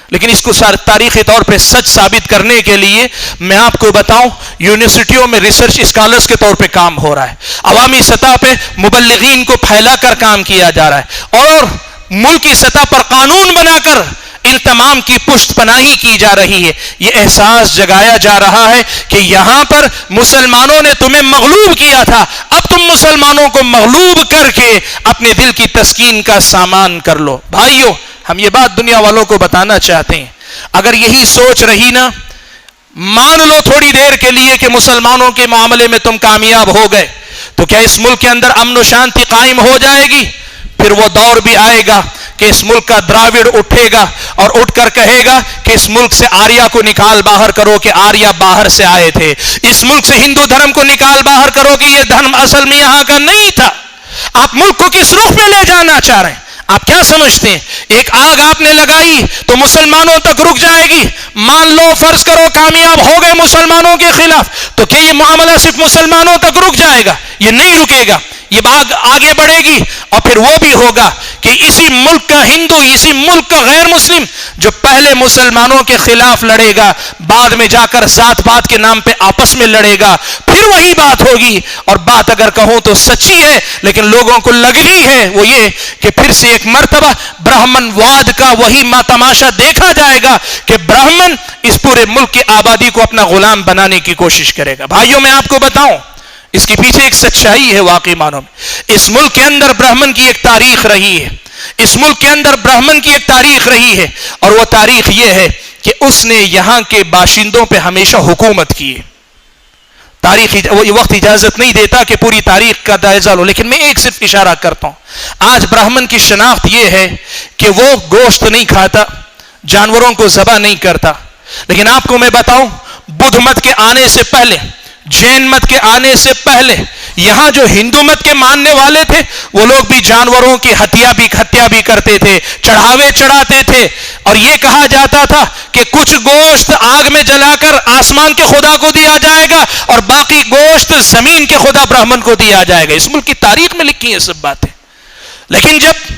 لیکن اس کو تاریخی طور پہ سچ ثابت کرنے کے لیے میں آپ کو بتاؤں، یونیورسٹیوں میں ریسرچ اسکالرز کے طور پہ کام ہو رہا ہے، عوامی سطح پہ مبلغین کو پھیلا کر کام کیا جا رہا ہے، اور ملکی سطح پر قانون بنا کر ان تمام کی پشت پناہی کی جا رہی ہے. یہ احساس جگایا جا رہا ہے کہ یہاں پر مسلمانوں نے تمہیں مغلوب کیا تھا، اب تم مسلمانوں کو مغلوب کر کے اپنے دل کی تسکین کا سامان کر لو. بھائیوں، ہم یہ بات دنیا والوں کو بتانا چاہتے ہیں، اگر یہی سوچ رہی نا، مان لو تھوڑی دیر کے لیے کہ مسلمانوں کے معاملے میں تم کامیاب ہو گئے، تو کیا اس ملک کے اندر امن و شانتی قائم ہو جائے گی؟ پھر وہ دور بھی آئے گا کہ اس ملک کا دراوڑ اٹھے گا اور اٹھ کر کہے گا کہ اس ملک سے آریہ کو نکال باہر کرو کہ آریہ باہر سے آئے تھے، اس ملک سے ہندو دھرم کو نکال باہر کرو کہ یہ دھرم اصل میں یہاں کا نہیں تھا۔ آپ ملک کو کس رخ پہ لے جانا چاہ رہے ہیں؟ آپ کیا سمجھتے ہیں ایک آگ آپ نے لگائی تو مسلمانوں تک رک جائے گی؟ مان لو فرض کرو کامیاب ہو گئے مسلمانوں کے خلاف، تو کیا یہ معاملہ صرف مسلمانوں تک رک جائے گا؟ یہ نہیں رکے گا، یہ آگ آگے بڑھے گی، اور پھر وہ بھی ہوگا کہ اسی ملک کا ہندو، اسی ملک کا غیر مسلم جو پہلے مسلمانوں کے خلاف لڑے گا، بعد میں جا کر ذات پات کے نام پہ آپس میں لڑے گا، پھر وہی بات ہوگی۔ اور بات اگر کہوں تو سچی ہے، لیکن لوگوں کو لگنی ہے وہ یہ کہ پھر سے ایک مرتبہ برہمن واد کا وہی تماشا دیکھا جائے گا کہ برہمن اس پورے ملک کی آبادی کو اپنا غلام بنانے کی کوشش کرے گا۔ بھائیوں میں آپ کو بتاؤں اس کے پیچھے ایک سچائی ہے واقعی معنوں میں۔ اس ملک کے اندر برہمن کی ایک تاریخ رہی ہے، اس ملک کے اندر برہمن کی ایک تاریخ رہی ہے، اور وہ تاریخ یہ ہے کہ اس نے یہاں کے باشندوں پہ ہمیشہ حکومت کی ہے۔ تاریخ وقت اجازت نہیں دیتا کہ پوری تاریخ کا جائزہ لو، لیکن میں ایک صرف اشارہ کرتا ہوں۔ آج برہمن کی شناخت یہ ہے کہ وہ گوشت نہیں کھاتا، جانوروں کو ذبح نہیں کرتا، لیکن آپ کو میں بتاؤں بدھ مت کے آنے سے پہلے، جین مت کے آنے سے پہلے یہاں جو ہندو مت کے ماننے والے تھے وہ لوگ بھی جانوروں کی ہتیا بھی کرتے تھے، چڑھاوے چڑھاتے تھے، اور یہ کہا جاتا تھا کہ کچھ گوشت آگ میں جلا کر آسمان کے خدا کو دیا جائے گا اور باقی گوشت زمین کے خدا برہمن کو دیا جائے گا۔ اس ملک کی تاریخ میں لکھی ہیں سب باتیں، لیکن جب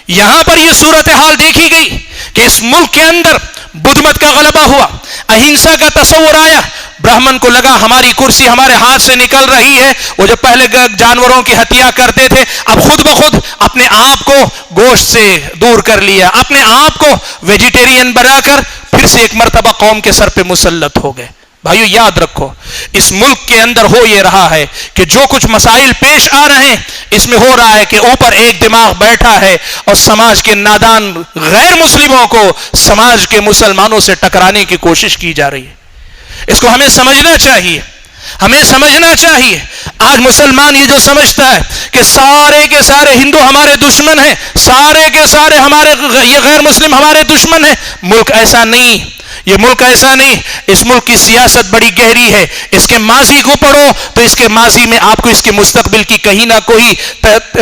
یہاں پر یہ صورتحال دیکھی گئی کہ اس ملک کے اندر بدھ مت کا غلبہ ہوا، اہنسا کا تصور آیا، برہمن کو لگا ہماری کرسی ہمارے ہاتھ سے نکل رہی ہے۔ وہ جو پہلے جانوروں کی ہتیا کرتے تھے اب خود بخود اپنے آپ کو گوشت سے دور کر لیا، اپنے آپ کو ویجیٹیرین بنا کر پھر سے ایک مرتبہ قوم کے سر پہ مسلط ہو گئے۔ بھائیو یاد رکھو اس ملک کے اندر ہو یہ رہا ہے کہ جو کچھ مسائل پیش آ رہے ہیں اس میں ہو رہا ہے کہ اوپر ایک دماغ بیٹھا ہے اور سماج کے نادان غیر مسلموں کو سماج کے مسلمانوں سے ٹکرانے کی کوشش کی جا رہی ہے۔ اس کو ہمیں سمجھنا چاہیے، ہمیں سمجھنا چاہیے۔ آج مسلمان یہ جو سمجھتا ہے کہ سارے کے سارے ہندو ہمارے دشمن ہیں، سارے کے سارے یہ غیر مسلم ہمارے دشمن ہیں، ملک ایسا نہیں، یہ ملک ایسا نہیں۔ اس ملک کی سیاست بڑی گہری ہے، اس کے ماضی کو پڑھو تو اس کے ماضی میں آپ کو اس کے مستقبل کی کہیں نہ کوئی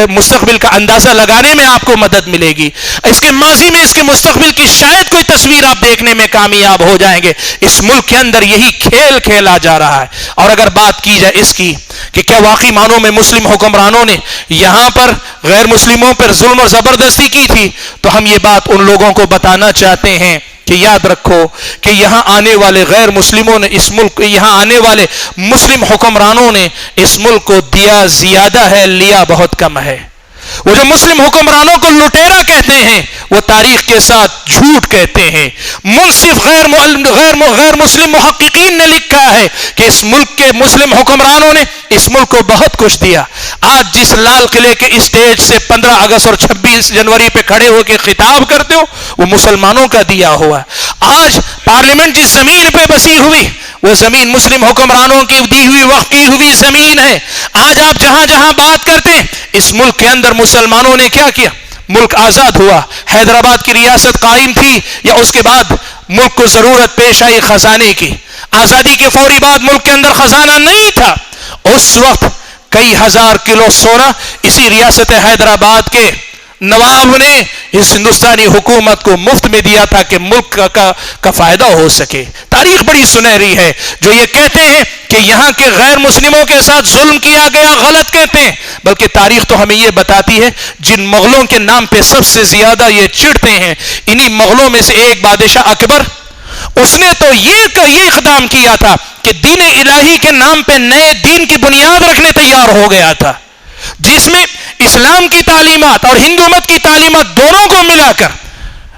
مستقبل کا اندازہ لگانے میں آپ کو مدد ملے گی۔ اس کے ماضی میں اس کے مستقبل کی شاید کوئی تصویر آپ دیکھنے میں کامیاب ہو جائیں گے۔ اس ملک کے اندر یہی کھیل کھیلا جا رہا ہے۔ اور اگر بات کی جائے اس کی کہ کیا واقعی معنوں میں مسلم حکمرانوں نے یہاں پر غیر مسلموں پر ظلم اور زبردستی کی تھی، تو ہم یہ بات ان لوگوں کو بتانا چاہتے ہیں کہ یاد رکھو کہ یہاں آنے والے غیر مسلموں نے اس ملک، یہاں آنے والے مسلم حکمرانوں نے اس ملک کو دیا زیادہ ہے، لیا بہت کم ہے۔ وہ جو مسلم حکمرانوں کو لٹیرا کہتے ہیں وہ تاریخ کے ساتھ جھوٹ کہتے ہیں۔ منصف غیر مسلم محققین نے لکھا ہے کہ اس ملک کے مسلم حکمرانوں نے اس ملک کو بہت کچھ دیا۔ آج جس لال قلعے کے اسٹیج سے 15 اگست اور 26 جنوری پہ کھڑے ہو کے خطاب کرتے ہو وہ مسلمانوں کا دیا ہوا ہے۔ آج پارلیمنٹ جس زمین پہ بسی ہوئی وہ زمین مسلم حکمرانوں کی دی ہوئی وقف کی ہوئی زمین ہے۔ آج آپ جہاں جہاں بات کرتے ہیں اس ملک کے اندر مسلمانوں نے کیا کیا؟ ملک آزاد ہوا، حیدرآباد کی ریاست قائم تھی یا اس کے بعد ملک کو ضرورت پیش آئی خزانے کی؟ آزادی کے فوری بعد ملک کے اندر خزانہ نہیں تھا۔ اس وقت کئی ہزار کلو سونا اسی ریاست حیدرآباد کے نواب نے اس ہندوستانی حکومت کو مفت میں دیا تھا کہ ملک کا فائدہ ہو سکے۔ تاریخ بڑی سنہری ہے۔ جو یہ کہتے ہیں کہ یہاں کے غیر مسلموں کے ساتھ ظلم کیا گیا غلط کہتے ہیں، بلکہ تاریخ تو ہمیں یہ بتاتی ہے جن مغلوں کے نام پہ سب سے زیادہ یہ چڑھتے ہیں انہی مغلوں میں سے ایک بادشاہ اکبر، اس نے تو یہ اقدام کیا تھا کہ دین الہی کے نام پہ نئے دین کی بنیاد رکھنے تیار ہو گیا تھا، جس میں اسلام کی تعلیمات اور ہندو مت کی تعلیمات دونوں کو ملا کر،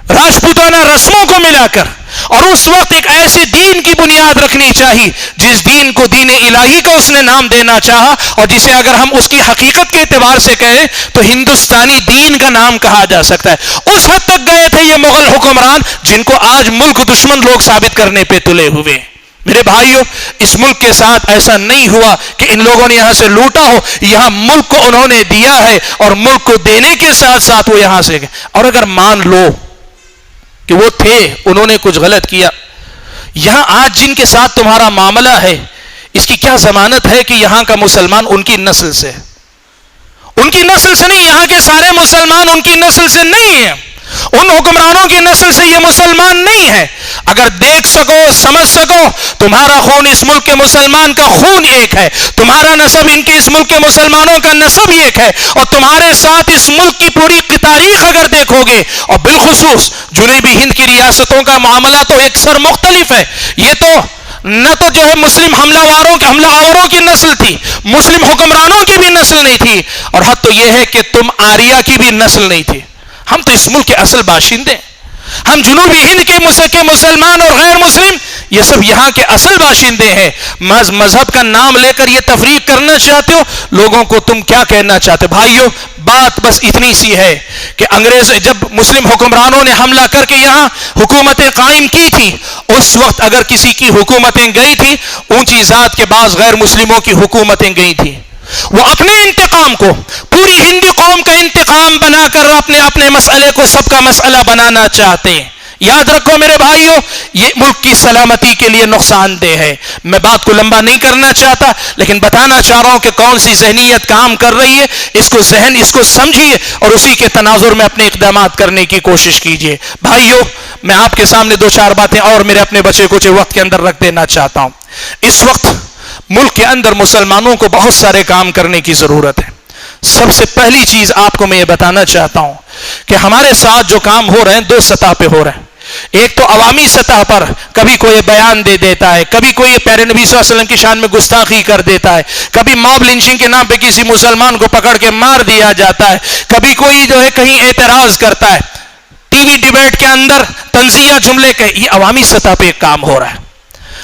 راجپوتانہ رسموں کو ملا کر، اور اس وقت ایک ایسے دین کی بنیاد رکھنی چاہیے جس دین کو دین الہی کا اس نے نام دینا چاہا، اور جسے اگر ہم اس کی حقیقت کے اعتبار سے کہیں تو ہندوستانی دین کا نام کہا جا سکتا ہے۔ اس حد تک گئے تھے یہ مغل حکمران جن کو آج ملک دشمن لوگ ثابت کرنے پہ تلے ہوئے۔ میرے بھائیوں، اس ملک کے ساتھ ایسا نہیں ہوا کہ ان لوگوں نے یہاں سے لوٹا ہو، یہاں ملک کو انہوں نے دیا ہے، اور ملک کو دینے کے ساتھ ساتھ وہ یہاں سے گئے۔ اور اگر مان لو کہ وہ تھے، انہوں نے کچھ غلط کیا، یہاں آج جن کے ساتھ تمہارا معاملہ ہے، اس کی کیا ضمانت ہے کہ یہاں کا مسلمان ان کی نسل سے، ان کی نسل سے نہیں، یہاں کے سارے مسلمان ان کی نسل سے نہیں ہیں، ان حکمرانوں کی نسل سے یہ مسلمان نہیں ہے۔ اگر دیکھ سکو، سمجھ سکو، تمہارا خون اس ملک کے مسلمان کا خون ایک ہے، تمہارا نسب ان کے اس ملک کے مسلمانوں کا نسب ایک ہے، اور تمہارے ساتھ اس ملک کی پوری تاریخ اگر دیکھو گے، اور بالخصوص جنوبی ہند کی ریاستوں کا معاملہ تو اکثر مختلف ہے۔ یہ تو نہ تو جو ہے مسلم حملہ آوروں کی نسل تھی، مسلم حکمرانوں کی بھی نسل نہیں تھی، اور حد تو یہ ہے کہ تم آریہ کی بھی نسل نہیں تھی۔ ہم تو اس ملک کے اصل باشندے، ہم جنوبی ہند کے مسلمان اور غیر مسلم، یہ سب یہاں کے اصل باشندے ہیں۔ مذہب کا نام لے کر یہ تفریق کرنا چاہتے ہو، لوگوں کو تم کیا کہنا چاہتے ہو؟ بھائیو، بات بس اتنی سی ہے کہ انگریز جب مسلم حکمرانوں نے حملہ کر کے یہاں حکومتیں قائم کی تھی، اس وقت اگر کسی کی حکومتیں گئی تھی، اونچی ذات کے بعض غیر مسلموں کی حکومتیں گئی تھی، وہ اپنے انتقام کو پوری ہندی قوم کا انتقام بنا کر اپنے مسئلے کو سب کا مسئلہ بنانا چاہتے ہیں۔ یاد رکھو میرے بھائیوں، یہ ملک کی سلامتی کے لیے نقصان دہ ہے۔ میں بات کو لمبا نہیں کرنا چاہتا، لیکن بتانا چاہ رہا ہوں کہ کون سی ذہنیت کام کر رہی ہے، اس کو سمجھیے اور اسی کے تناظر میں اپنے اقدامات کرنے کی کوشش کیجیے۔ بھائیوں، میں آپ کے سامنے دو چار باتیں اور میرے اپنے بچے کچھ وقت کے اندر رکھ دینا چاہتا ہوں۔ اس وقت ملک کے اندر مسلمانوں کو بہت سارے کام کرنے کی ضرورت ہے۔ سب سے پہلی چیز آپ کو میں یہ بتانا چاہتا ہوں کہ ہمارے ساتھ جو کام ہو رہے ہیں، دو سطح پہ ہو رہے ہیں۔ ایک تو عوامی سطح پر کبھی کوئی بیان دے دیتا ہے، کبھی کوئی پیارے نبی صلی اللہ علیہ وسلم کی شان میں گستاخی کر دیتا ہے، کبھی موب لنچنگ کے نام پہ کسی مسلمان کو پکڑ کے مار دیا جاتا ہے، کبھی کوئی جو ہے کہیں اعتراض کرتا ہے، ٹی وی ڈیبیٹ کے اندر تنزیہ جملے کے، یہ عوامی سطح پہ ایک کام ہو رہا ہے۔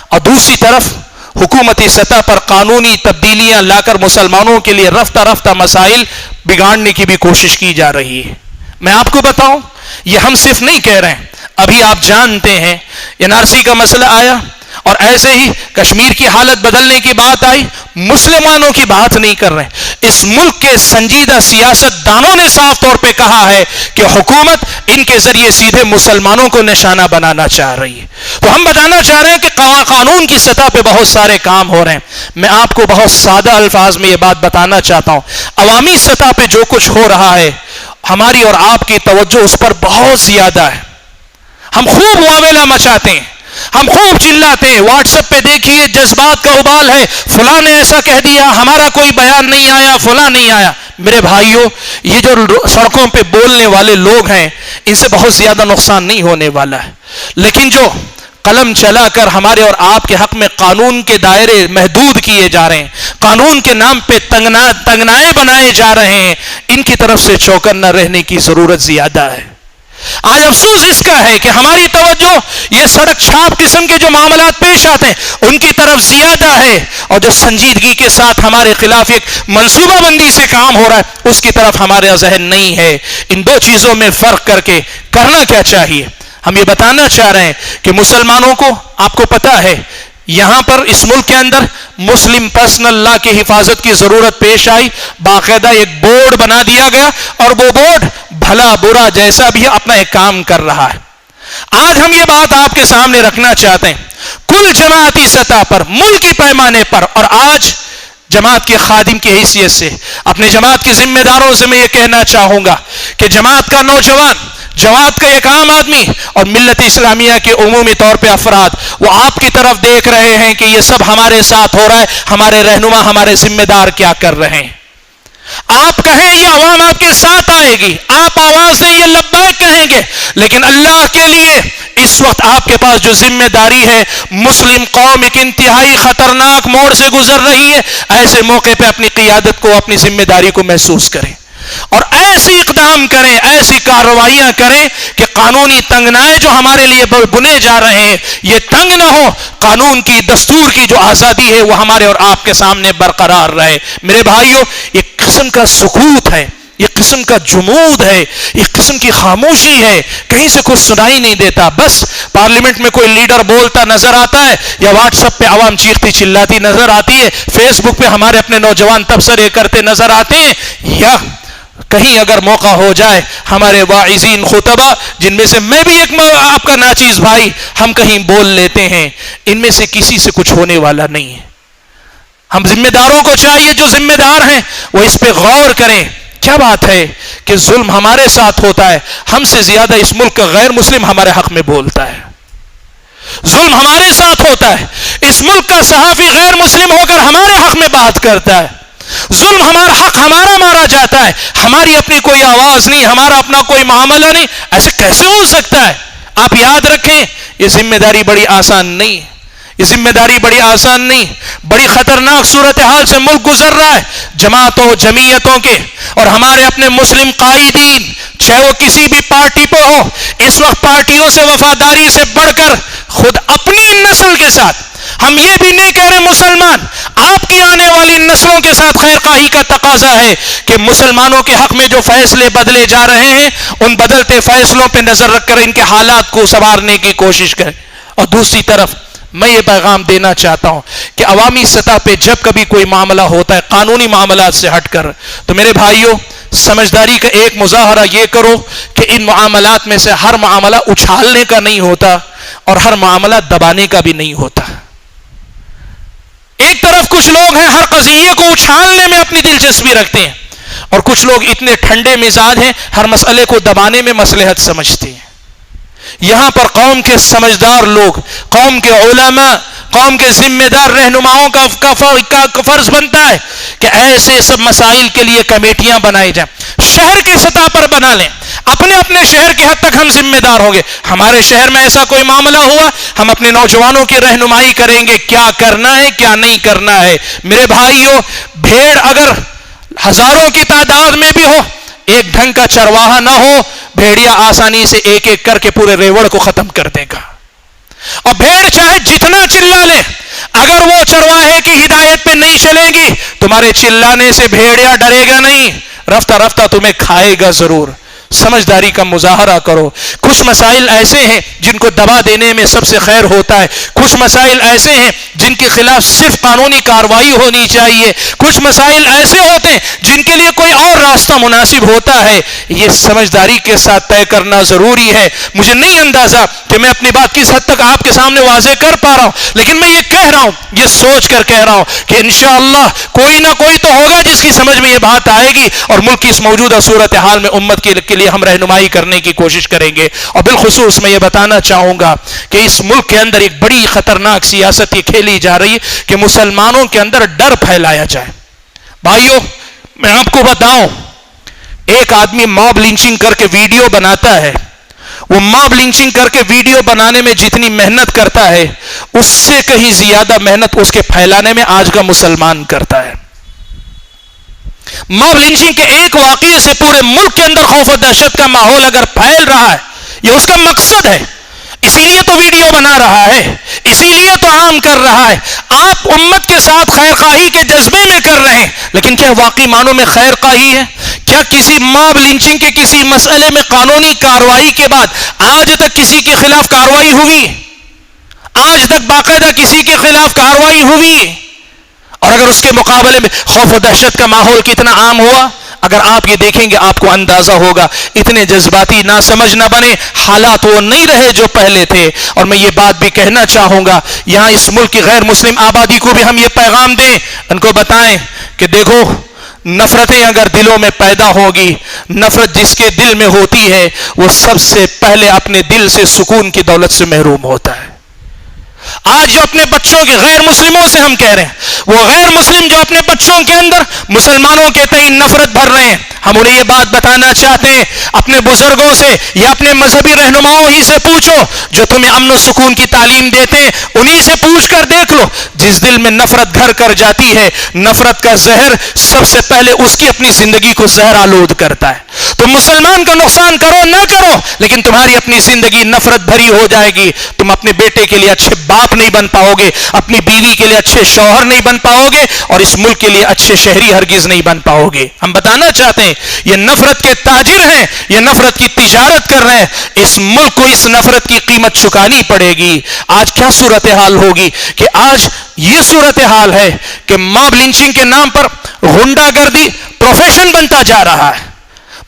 اور دوسری طرف حکومتی سطح پر قانونی تبدیلیاں لا کر مسلمانوں کے لیے رفتہ رفتہ مسائل بگاڑنے کی بھی کوشش کی جا رہی ہے۔ میں آپ کو بتاؤں، یہ ہم صرف نہیں کہہ رہے ہیں، ابھی آپ جانتے ہیں این آر سی کا مسئلہ آیا، اور ایسے ہی کشمیر کی حالت بدلنے کی بات آئی، مسلمانوں کی بات نہیں کر رہے۔ اس ملک کے سنجیدہ سیاست دانوں نے صاف طور پہ کہا ہے کہ حکومت ان کے ذریعے سیدھے مسلمانوں کو نشانہ بنانا چاہ رہی ہے۔ تو ہم بتانا چاہ رہے ہیں کہ قانون کی سطح پہ بہت سارے کام ہو رہے ہیں۔ میں آپ کو بہت سادہ الفاظ میں یہ بات بتانا چاہتا ہوں، عوامی سطح پہ جو کچھ ہو رہا ہے، ہماری اور آپ کی توجہ اس پر بہت زیادہ ہے۔ ہم خوب واویلا مچاتے ہیں، ہم خوب چلاتے ہیں، واٹس ایپ پہ دیکھیے جذبات کا ابال ہے، فلاں نے ایسا کہہ دیا، ہمارا کوئی بیان نہیں آیا، فلاں نہیں آیا۔ میرے بھائیوں، یہ جو سڑکوں پہ بولنے والے لوگ ہیں، ان سے بہت زیادہ نقصان نہیں ہونے والا ہے، لیکن جو قلم چلا کر ہمارے اور آپ کے حق میں قانون کے دائرے محدود کیے جا رہے ہیں، قانون کے نام پہ تنگنائے بنائے جا رہے ہیں، ان کی طرف سے چوکنا رہنے کی ضرورت زیادہ ہے۔ آج افسوس اس کا ہے کہ ہماری توجہ یہ سڑک چھاپ قسم کے جو معاملات پیش آتے ہیں ان کی طرف زیادہ ہے، اور جو سنجیدگی کے ساتھ ہمارے خلاف ایک منصوبہ بندی سے کام ہو رہا ہے اس کی طرف ہمارا ذہن نہیں ہے۔ ان دو چیزوں میں فرق کر کے کرنا کیا چاہیے؟ ہم یہ بتانا چاہ رہے ہیں کہ مسلمانوں کو، آپ کو پتا ہے یہاں پر اس ملک کے اندر مسلم پرسنل لا کی حفاظت کی ضرورت پیش آئی، باقاعدہ ایک بورڈ بنا دیا گیا، اور وہ بورڈ بھلا برا جیسا بھی اپنا ایک کام کر رہا ہے۔ آج ہم یہ بات آپ کے سامنے رکھنا چاہتے ہیں، کل جماعتی سطح پر، ملکی پیمانے پر، اور آج جماعت کے خادم کی حیثیت سے اپنے جماعت کے ذمہ داروں سے میں یہ کہنا چاہوں گا کہ جماعت کا نوجوان، جماعت کا ایک عام آدمی اور ملت اسلامیہ کے عمومی طور پہ افراد، وہ آپ کی طرف دیکھ رہے ہیں کہ یہ سب ہمارے ساتھ ہو رہا ہے، ہمارے رہنما، ہمارے ذمہ دار کیا کر رہے ہیں۔ آپ کہیں یہ عوام آپ کے ساتھ آئے گی، آپ آواز دیں یہ لبیک کہیں گے، لیکن اللہ کے لیے اس وقت آپ کے پاس جو ذمہ داری ہے، مسلم قوم ایک انتہائی خطرناک موڑ سے گزر رہی ہے، ایسے موقع پہ اپنی قیادت کو، اپنی ذمہ داری کو محسوس کریں اور ایسی اقدام کریں، ایسی کارروائیاں کریں کہ قانونی تنگنائے جو ہمارے لیے بنے جا رہے ہیں یہ تنگ نہ ہو، قانون کی، دستور کی جو آزادی ہے وہ ہمارے اور آپ کے سامنے برقرار رہے۔ میرے بھائیوں، ایک قسم کا سکوت ہے ایک قسم کا جمود ہے، ایک قسم کی خاموشی ہے، کہیں سے کچھ سنائی نہیں دیتا. بس پارلیمنٹ میں کوئی لیڈر بولتا نظر آتا ہے، یا واٹس ایپ پہ عوام چیختی چلاتی نظر آتی ہے، فیس بک پہ ہمارے اپنے نوجوان تبصرے کرتے نظر آتے ہیں، یا کہیں اگر موقع ہو جائے ہمارے واعظین خطبہ، جن میں سے میں بھی ایک آپ کا ناچیز بھائی، ہم کہیں بول لیتے ہیں. ان میں سے کسی سے کچھ ہونے والا نہیں ہے. ہم ذمہ داروں کو چاہیے، جو ذمہ دار ہیں وہ اس پہ غور کریں. کیا بات ہے کہ ظلم ہمارے ساتھ ہوتا ہے، ہم سے زیادہ اس ملک کا غیر مسلم ہمارے حق میں بولتا ہے. ظلم ہمارے ساتھ ہوتا ہے، اس ملک کا صحافی غیر مسلم ہو کر ہمارے حق میں بات کرتا ہے. ظلم ہمارا حق ہمارا مارا جاتا ہے، ہماری اپنی کوئی آواز نہیں، ہمارا اپنا کوئی معاملہ نہیں. ایسے کیسے ہو سکتا ہے؟ آپ یاد رکھیں، یہ ذمہ داری بڑی آسان نہیں ہے. یہ ذمہ داری بڑی آسان نہیں، بڑی خطرناک صورتحال سے ملک گزر رہا ہے. جماعتوں جمعیتوں کے اور ہمارے اپنے مسلم قائدین، چاہے وہ کسی بھی پارٹی پہ ہو، اس وقت پارٹیوں سے وفاداری سے بڑھ کر خود اپنی نسل کے ساتھ، ہم یہ بھی نہیں کہہ رہے مسلمان، آپ کی آنے والی نسلوں کے ساتھ خیر خواہی کا تقاضا ہے کہ مسلمانوں کے حق میں جو فیصلے بدلے جا رہے ہیں، ان بدلتے فیصلوں پہ نظر رکھ کر ان کے حالات کو سنوارنے کی کوشش کریں. اور دوسری طرف میں یہ پیغام دینا چاہتا ہوں کہ عوامی سطح پہ جب کبھی کوئی معاملہ ہوتا ہے قانونی معاملات سے ہٹ کر، تو میرے بھائیوں سمجھداری کا ایک مظاہرہ یہ کرو کہ ان معاملات میں سے ہر معاملہ اچھالنے کا نہیں ہوتا اور ہر معاملہ دبانے کا بھی نہیں ہوتا. ایک طرف کچھ لوگ ہیں ہر قضیے کو اچھالنے میں اپنی دلچسپی رکھتے ہیں، اور کچھ لوگ اتنے ٹھنڈے مزاج ہیں ہر مسئلے کو دبانے میں مصلحت سمجھتے ہیں. یہاں پر قوم کے سمجھدار لوگ، قوم کے علماء، قوم کے ذمہ دار رہنماؤں کا فرض بنتا ہے کہ ایسے سب مسائل کے لیے کمیٹیاں بنائی جائیں. شہر کی سطح پر بنا لیں، اپنے اپنے شہر کی حد تک ہم ذمہ دار ہوں گے. ہمارے شہر میں ایسا کوئی معاملہ ہوا، ہم اپنے نوجوانوں کی رہنمائی کریں گے کیا کرنا ہے کیا نہیں کرنا ہے. میرے بھائیوں، بھیڑ اگر ہزاروں کی تعداد میں بھی ہو، ایک ڈھنگ کا چرواہا نہ ہو، بھیڑیا آسانی سے ایک ایک کر کے پورے ریوڑ کو ختم کر دے گا. اور بھیڑ چاہے جتنا چلا لے، اگر وہ چرواہے کی ہدایت پہ نہیں چلے گی، تمہارے چلانے سے بھیڑیا ڈرے گا نہیں، رفتہ رفتہ تمہیں کھائے گا ضرور. سمجھداری کا مظاہرہ کرو. کچھ مسائل ایسے ہیں جن کو دبا دینے میں سب سے خیر ہوتا ہے، کچھ مسائل ایسے ہیں جن کے خلاف صرف قانونی کارروائی ہونی چاہیے، کچھ مسائل ایسے ہوتے ہیں جن کے لیے کوئی اور راستہ مناسب ہوتا ہے. یہ سمجھداری کے ساتھ طے کرنا ضروری ہے. مجھے نہیں اندازہ کہ میں اپنی بات کس حد تک آپ کے سامنے واضح کر پا رہا ہوں، لیکن میں یہ کہہ رہا ہوں، یہ سوچ کر کہہ رہا ہوں کہ انشاءاللہ کوئی نہ کوئی تو ہوگا جس کی سمجھ میں یہ بات آئے گی، اور ملک کی اس موجودہ صورتحال میں امت کے لیے ہم رہنمائی کرنے کی کوشش کریں گے. اور بالخصوص میں یہ بتانا چاہوں گا کہ اس ملک کے اندر ایک بڑی خطرناک سیاست یہ کھیلی جا رہی ہے کہ مسلمانوں کے اندر ڈر پھیلایا جائے. بھائیوں میں آپ کو بتاؤں، ایک آدمی موب لنچنگ کر کے ویڈیو بناتا ہے، وہ موب لنچنگ کر کے ویڈیو بنانے میں جتنی محنت کرتا ہے اس سے کہیں زیادہ محنت اس کے پھیلانے میں آج کا مسلمان کرتا ہے. موب لنچنگ کے ایک واقعے سے پورے ملک کے اندر خوف و دہشت کا ماحول اگر پھیل رہا ہے، یہ اس کا مقصد ہے، اسی لیے تو ویڈیو بنا رہا ہے، اسی لیے تو عام کر رہا ہے. آپ امت کے ساتھ خیر خواہی کے جذبے میں کر رہے ہیں، لیکن کیا واقعی معنوں میں خیر خواہی ہے؟ کیا کسی موب لنچنگ کے کسی مسئلے میں قانونی کارروائی کے بعد آج تک کسی کے خلاف کارروائی ہوئی؟ آج تک باقاعدہ کسی کے خلاف کارروائی ہوئی؟ اور اگر اس کے مقابلے میں خوف و دہشت کا ماحول کتنا عام ہوا؟ اگر آپ یہ دیکھیں گے آپ کو اندازہ ہوگا. اتنے جذباتی نہ سمجھ نہ بنے، حالات وہ نہیں رہے جو پہلے تھے. اور میں یہ بات بھی کہنا چاہوں گا، یہاں اس ملک کی غیر مسلم آبادی کو بھی ہم یہ پیغام دیں، ان کو بتائیں کہ دیکھو، نفرتیں اگر دلوں میں پیدا ہوگی، نفرت جس کے دل میں ہوتی ہے وہ سب سے پہلے اپنے دل سے سکون کی دولت سے محروم ہوتا ہے. آج جو اپنے بچوں کے غیر مسلموں سے ہم کہہ رہے ہیں، وہ غیر مسلم جو اپنے بچوں کے اندر مسلمانوں کے تئیں نفرت بھر رہے ہیں، ہم انہیں یہ بات بتانا چاہتے ہیں، اپنے بزرگوں سے یا اپنے مذہبی رہنماؤں ہی سے پوچھو جو تمہیں امن و سکون کی تعلیم دیتے ہیں، انہی سے پوچھ کر دیکھ لو. جس دل میں نفرت گھر کر جاتی ہے، نفرت کا زہر سب سے پہلے اس کی اپنی زندگی کو زہر آلود کرتا ہے. تم مسلمان کا نقصان کرو نہ کرو، لیکن تمہاری اپنی زندگی نفرت بھری ہو جائے گی. تم اپنے بیٹے کے لیے اچھے باپ نہیں بن پاؤ گے، اپنی بیوی کے لیے اچھے شوہر نہیں بن پاؤ گے، اور اس ملک کے لیے اچھے شہری ہرگز نہیں بن پاؤ گے۔ ہم بتانا چاہتے ہیں یہ نفرت کے تاجر ہیں، یہ نفرت کی تجارت کر رہے ہیں، اس ملک کو اس نفرت کی قیمت چکانی پڑے گی۔ آج کیا صورتحال ہوگی کہ آج یہ صورتحال ہے کہ ماب لنچنگ کے نام پر غنڈہ گردی پروفیشن بنتا جا رہا ہے،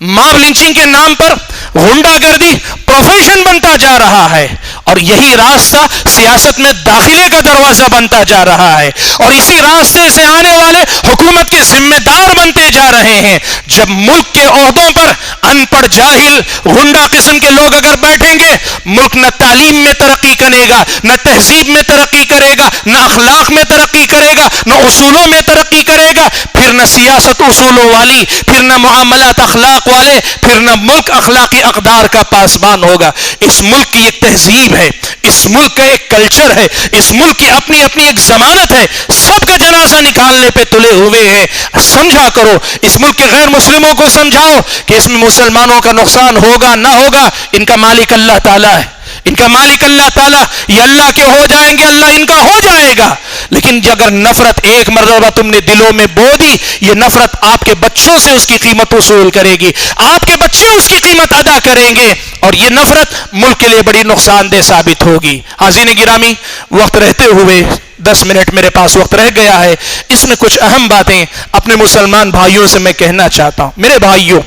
ماب لنچنگ کے نام پر غنڈہ گردی پروفیشن بنتا جا رہا ہے، اور یہی راستہ سیاست میں داخلے کا دروازہ بنتا جا رہا ہے، اور اسی راستے سے آنے والے حکومت کے ذمہ دار بنتے جا رہے ہیں۔ جب ملک کے عہدوں پر ان پڑھ جاہل غنڈہ قسم کے لوگ اگر بیٹھیں گے، ملک نہ تعلیم میں ترقی کرے گا، نہ تہذیب میں ترقی کرے گا، نہ اخلاق میں ترقی کرے گا، نہ اصولوں میں ترقی کرے گا، پھر نہ سیاست اصولوں والی، پھر نہ معاملات اخلاق والے، پھر نہ ملک اخلاقی اقدار کا پاسبان ہوگا۔ اس ملک کی ایک تہذیب ہے، اس ملک کا ایک کلچر ہے، اس ملک کی اپنی اپنی ایک ضمانت ہے، سب کا جنازہ نکالنے پہ تلے ہوئے ہیں۔ سمجھا کرو، اس ملک کے غیر مسلموں کو سمجھاؤ کہ اس میں مسلمانوں کا نقصان ہوگا نہ ہوگا، ان کا مالک اللہ تعالیٰ ہے، ان کا مالک اللہ تعالیٰ، یہ اللہ کے ہو جائیں گے، اللہ ان کا ہو جائے گا۔ لیکن اگر نفرت ایک مرتبہ تم نے دلوں میں بو دی، یہ نفرت آپ کے بچوں سے اس کی قیمت وصول کرے گی، آپ کے بچے اس کی قیمت ادا کریں گے، اور یہ نفرت ملک کے لیے بڑی نقصان دہ ثابت ہوگی۔ حاضرین گرامی، وقت رہتے ہوئے 10 منٹ میرے پاس وقت رہ گیا ہے، اس میں کچھ اہم باتیں اپنے مسلمان بھائیوں سے میں کہنا چاہتا ہوں۔ میرے بھائیوں،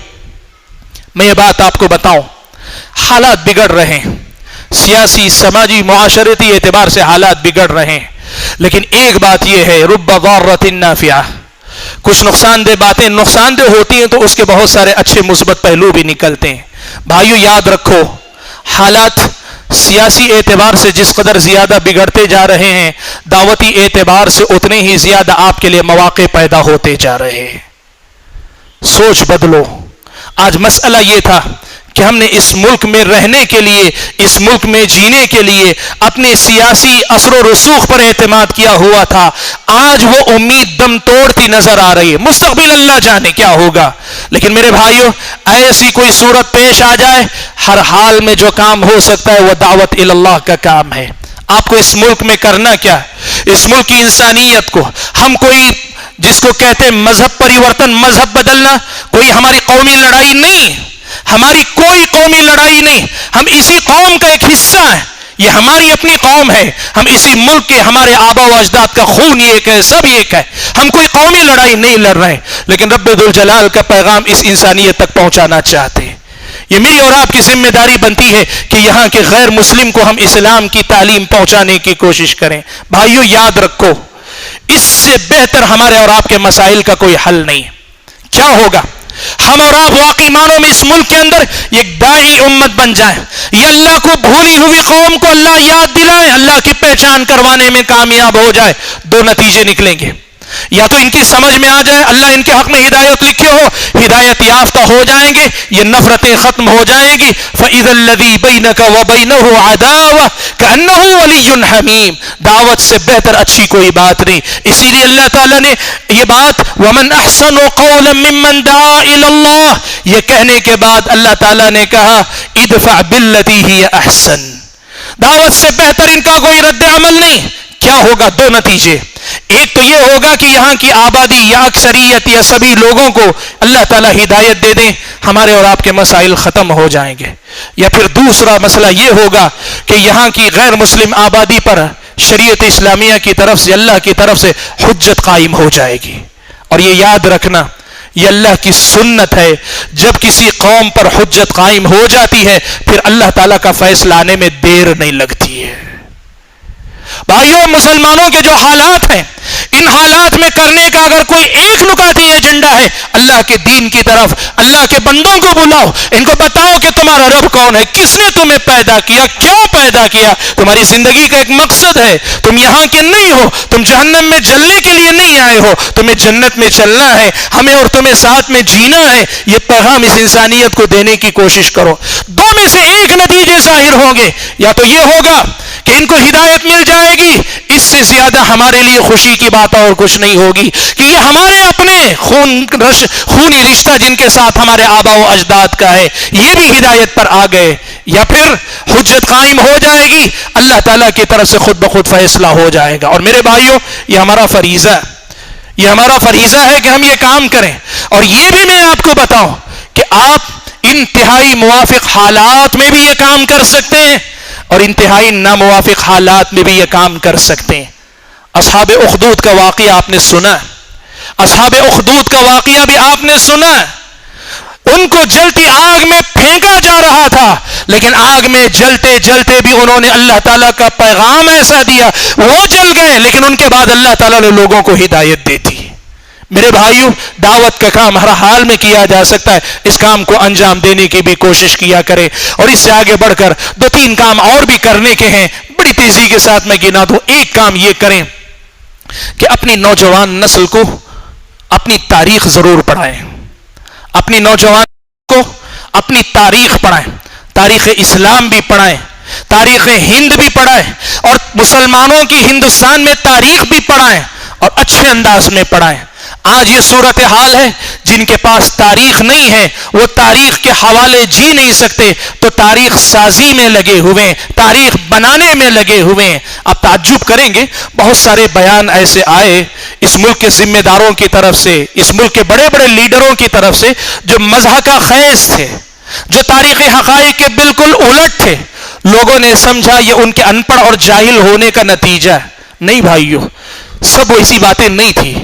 میں یہ بات آپ کو بتاؤں، حالات بگڑ رہے ہیں، سیاسی، سماجی، معاشرتی اعتبار سے حالات بگڑ رہے ہیں، لیکن ایک بات یہ ہے، رب ضارۃ نافعہ، کچھ نقصان دہ باتیں نقصان دہ ہوتی ہیں تو اس کے بہت سارے اچھے مثبت پہلو بھی نکلتے ہیں۔ بھائیو یاد رکھو، حالات سیاسی اعتبار سے جس قدر زیادہ بگڑتے جا رہے ہیں، دعوتی اعتبار سے اتنے ہی زیادہ آپ کے لیے مواقع پیدا ہوتے جا رہے ہیں۔ سوچ بدلو۔ آج مسئلہ یہ تھا کہ ہم نے اس ملک میں رہنے کے لیے، اس ملک میں جینے کے لیے اپنے سیاسی اثر و رسوخ پر اعتماد کیا ہوا تھا، آج وہ امید دم توڑتی نظر آ رہی ہے۔ مستقبل اللہ جانے کیا ہوگا، لیکن میرے بھائیوں، ایسی کوئی صورت پیش آ جائے، ہر حال میں جو کام ہو سکتا ہے وہ دعوت اللہ کا کام ہے۔ آپ کو اس ملک میں کرنا کیا ہے؟ اس ملک کی انسانیت کو، ہم کوئی جس کو کہتے ہیں مذہب پریورتن، مذہب بدلنا، کوئی ہماری قومی لڑائی نہیں، ہماری کوئی قومی لڑائی نہیں، ہم اسی قوم کا ایک حصہ ہیں، یہ ہماری اپنی قوم ہے، ہم اسی ملک کے، ہمارے آبا و اجداد کا خون ایک ہے، سب ایک ہے، ہم کوئی قومی لڑائی نہیں لڑ رہے ہیں، لیکن رب ذوالجلال کا پیغام اس انسانیت تک پہنچانا چاہتے ہیں۔ یہ میری اور آپ کی ذمہ داری بنتی ہے کہ یہاں کے غیر مسلم کو ہم اسلام کی تعلیم پہنچانے کی کوشش کریں۔ بھائیو یاد رکھو، اس سے بہتر ہمارے اور آپ کے مسائل کا کوئی حل نہیں۔ کیا ہوگا؟ ہم اور آپ واقعی معنوں میں اس ملک کے اندر ایک داعی امت بن جائیں، یہ اللہ کو بھولی ہوئی قوم کو اللہ یاد دلائے، اللہ کی پہچان کروانے میں کامیاب ہو جائے۔ دو نتیجے نکلیں گے، یا تو ان کی سمجھ میں آ جائے اللہ ان کے حق میں ہدایت لکھے ہو، ہدایت یافتہ ہو جائیں گے، یہ نفرتیں ختم ہو جائیں گی۔ فَإِذَا الَّذِي بَيْنَكَ وَبَيْنَهُ عَدَاوَةٌ كَأَنَّهُ وَلِيٌّ حَمِيمٌ، دعوت سے بہتر اچھی کوئی بات نہیں۔ اسی لیے اللہ تعالیٰ نے یہ بات وَمَنْ أَحْسَنُ قَوْلًا مِّمَّنْ دَعَا إِلَى اللَّهِ، یہ کہنے کے بعد اللہ تعالیٰ نے کہا ادفع بالتي هي احسن، دعوت سے بہتر ان کا کوئی رد عمل نہیں۔ کیا ہوگا؟ دو نتیجے، ایک تو یہ ہوگا کہ یہاں کی آبادی یا اکثریت یا سبھی لوگوں کو اللہ تعالیٰ ہدایت دے دیں، ہمارے اور آپ کے مسائل ختم ہو جائیں گے، یا پھر دوسرا مسئلہ یہ ہوگا کہ یہاں کی غیر مسلم آبادی پر شریعت اسلامیہ کی طرف سے، اللہ کی طرف سے حجت قائم ہو جائے گی۔ اور یہ یاد رکھنا، یہ اللہ کی سنت ہے، جب کسی قوم پر حجت قائم ہو جاتی ہے پھر اللہ تعالیٰ کا فیصلہ آنے میں دیر نہیں لگتی ہے۔ بھائیوں، مسلمانوں کے جو حالات ہیں، ان حالات میں کرنے کا اگر کوئی ایک نکاتی ایجنڈا ہے، اللہ کے دین کی طرف، اللہ کے بندوں کو بلاؤ، ان کو بتاؤ کہ تمہارا رب کون ہے، کس نے تمہیں پیدا کیا، کیوں پیدا کیا، تمہاری زندگی کا ایک مقصد ہے، تم یہاں کے نہیں ہو، تم جہنم میں جلنے کے لیے نہیں آئے ہو، تمہیں جنت میں چلنا ہے، ہمیں اور تمہیں ساتھ میں جینا ہے۔ یہ پیغام اس انسانیت کو دینے کی کوشش کرو۔ دو میں سے ایک نتیجے ظاہر ہوں گے، یا تو یہ ہوگا کہ ان کو ہدایت مل جائے گی، اس سے زیادہ ہمارے لیے خوشی کی بات اور کچھ نہیں ہوگی کہ یہ ہمارے اپنے خونی رشتہ جن کے ساتھ ہمارے آبا و اجداد کا ہے یہ بھی ہدایت پر آ گئے، یا پھر حجت قائم ہو جائے گی، اللہ تعالیٰ کی طرف سے خود بخود فیصلہ ہو جائے گا۔ اور میرے بھائیوں، یہ ہمارا فریضہ ہے، یہ ہمارا فریضہ ہے کہ ہم یہ کام کریں۔ اور یہ بھی میں آپ کو بتاؤں کہ آپ انتہائی موافق حالات میں بھی یہ کام کر سکتے ہیں اور انتہائی ناموافق حالات میں بھی یہ کام کر سکتے ہیں۔ اصحاب اخدود کا واقعہ آپ نے سنا، اصحاب اخدود کا واقعہ بھی آپ نے سنا۔ ان کو جلتی آگ میں پھینکا جا رہا تھا، لیکن آگ میں جلتے جلتے بھی انہوں نے اللہ تعالیٰ کا پیغام ایسا دیا، وہ جل گئے لیکن ان کے بعد اللہ تعالیٰ نے لوگوں کو ہدایت دی تھی۔ میرے بھائیوں، دعوت کا کام ہر حال میں کیا جا سکتا ہے، اس کام کو انجام دینے کی بھی کوشش کیا کرے۔ اور اس سے آگے بڑھ کر 2-3 کام اور بھی کرنے کے ہیں، بڑی تیزی کے ساتھ میں گنا دوں۔ ایک کام یہ کریں کہ اپنی نوجوان نسل کو اپنی تاریخ ضرور پڑھائیں، اپنی نوجوان کو اپنی تاریخ پڑھائیں، تاریخ اسلام بھی پڑھائیں، تاریخ ہند بھی پڑھائیں، اور مسلمانوں کی ہندوستان میں تاریخ بھی پڑھائیں اور اچھے انداز میں پڑھائیں۔ آج یہ صورتحال ہے، جن کے پاس تاریخ نہیں ہے وہ تاریخ کے حوالے جی نہیں سکتے، تو تاریخ سازی میں لگے ہوئے، تاریخ بنانے میں لگے ہوئے۔ آپ تعجب کریں گے، بہت سارے بیان ایسے آئے اس ملک کے ذمہ داروں کی طرف سے، اس ملک کے بڑے بڑے لیڈروں کی طرف سے، جو مضحکہ خیز تھے، جو تاریخی حقائق کے بالکل الٹ تھے۔ لوگوں نے سمجھا یہ ان کے ان پڑھ اور جاہل ہونے کا نتیجہ ہے۔ نہیں بھائیو، سب ایسی باتیں نہیں تھی،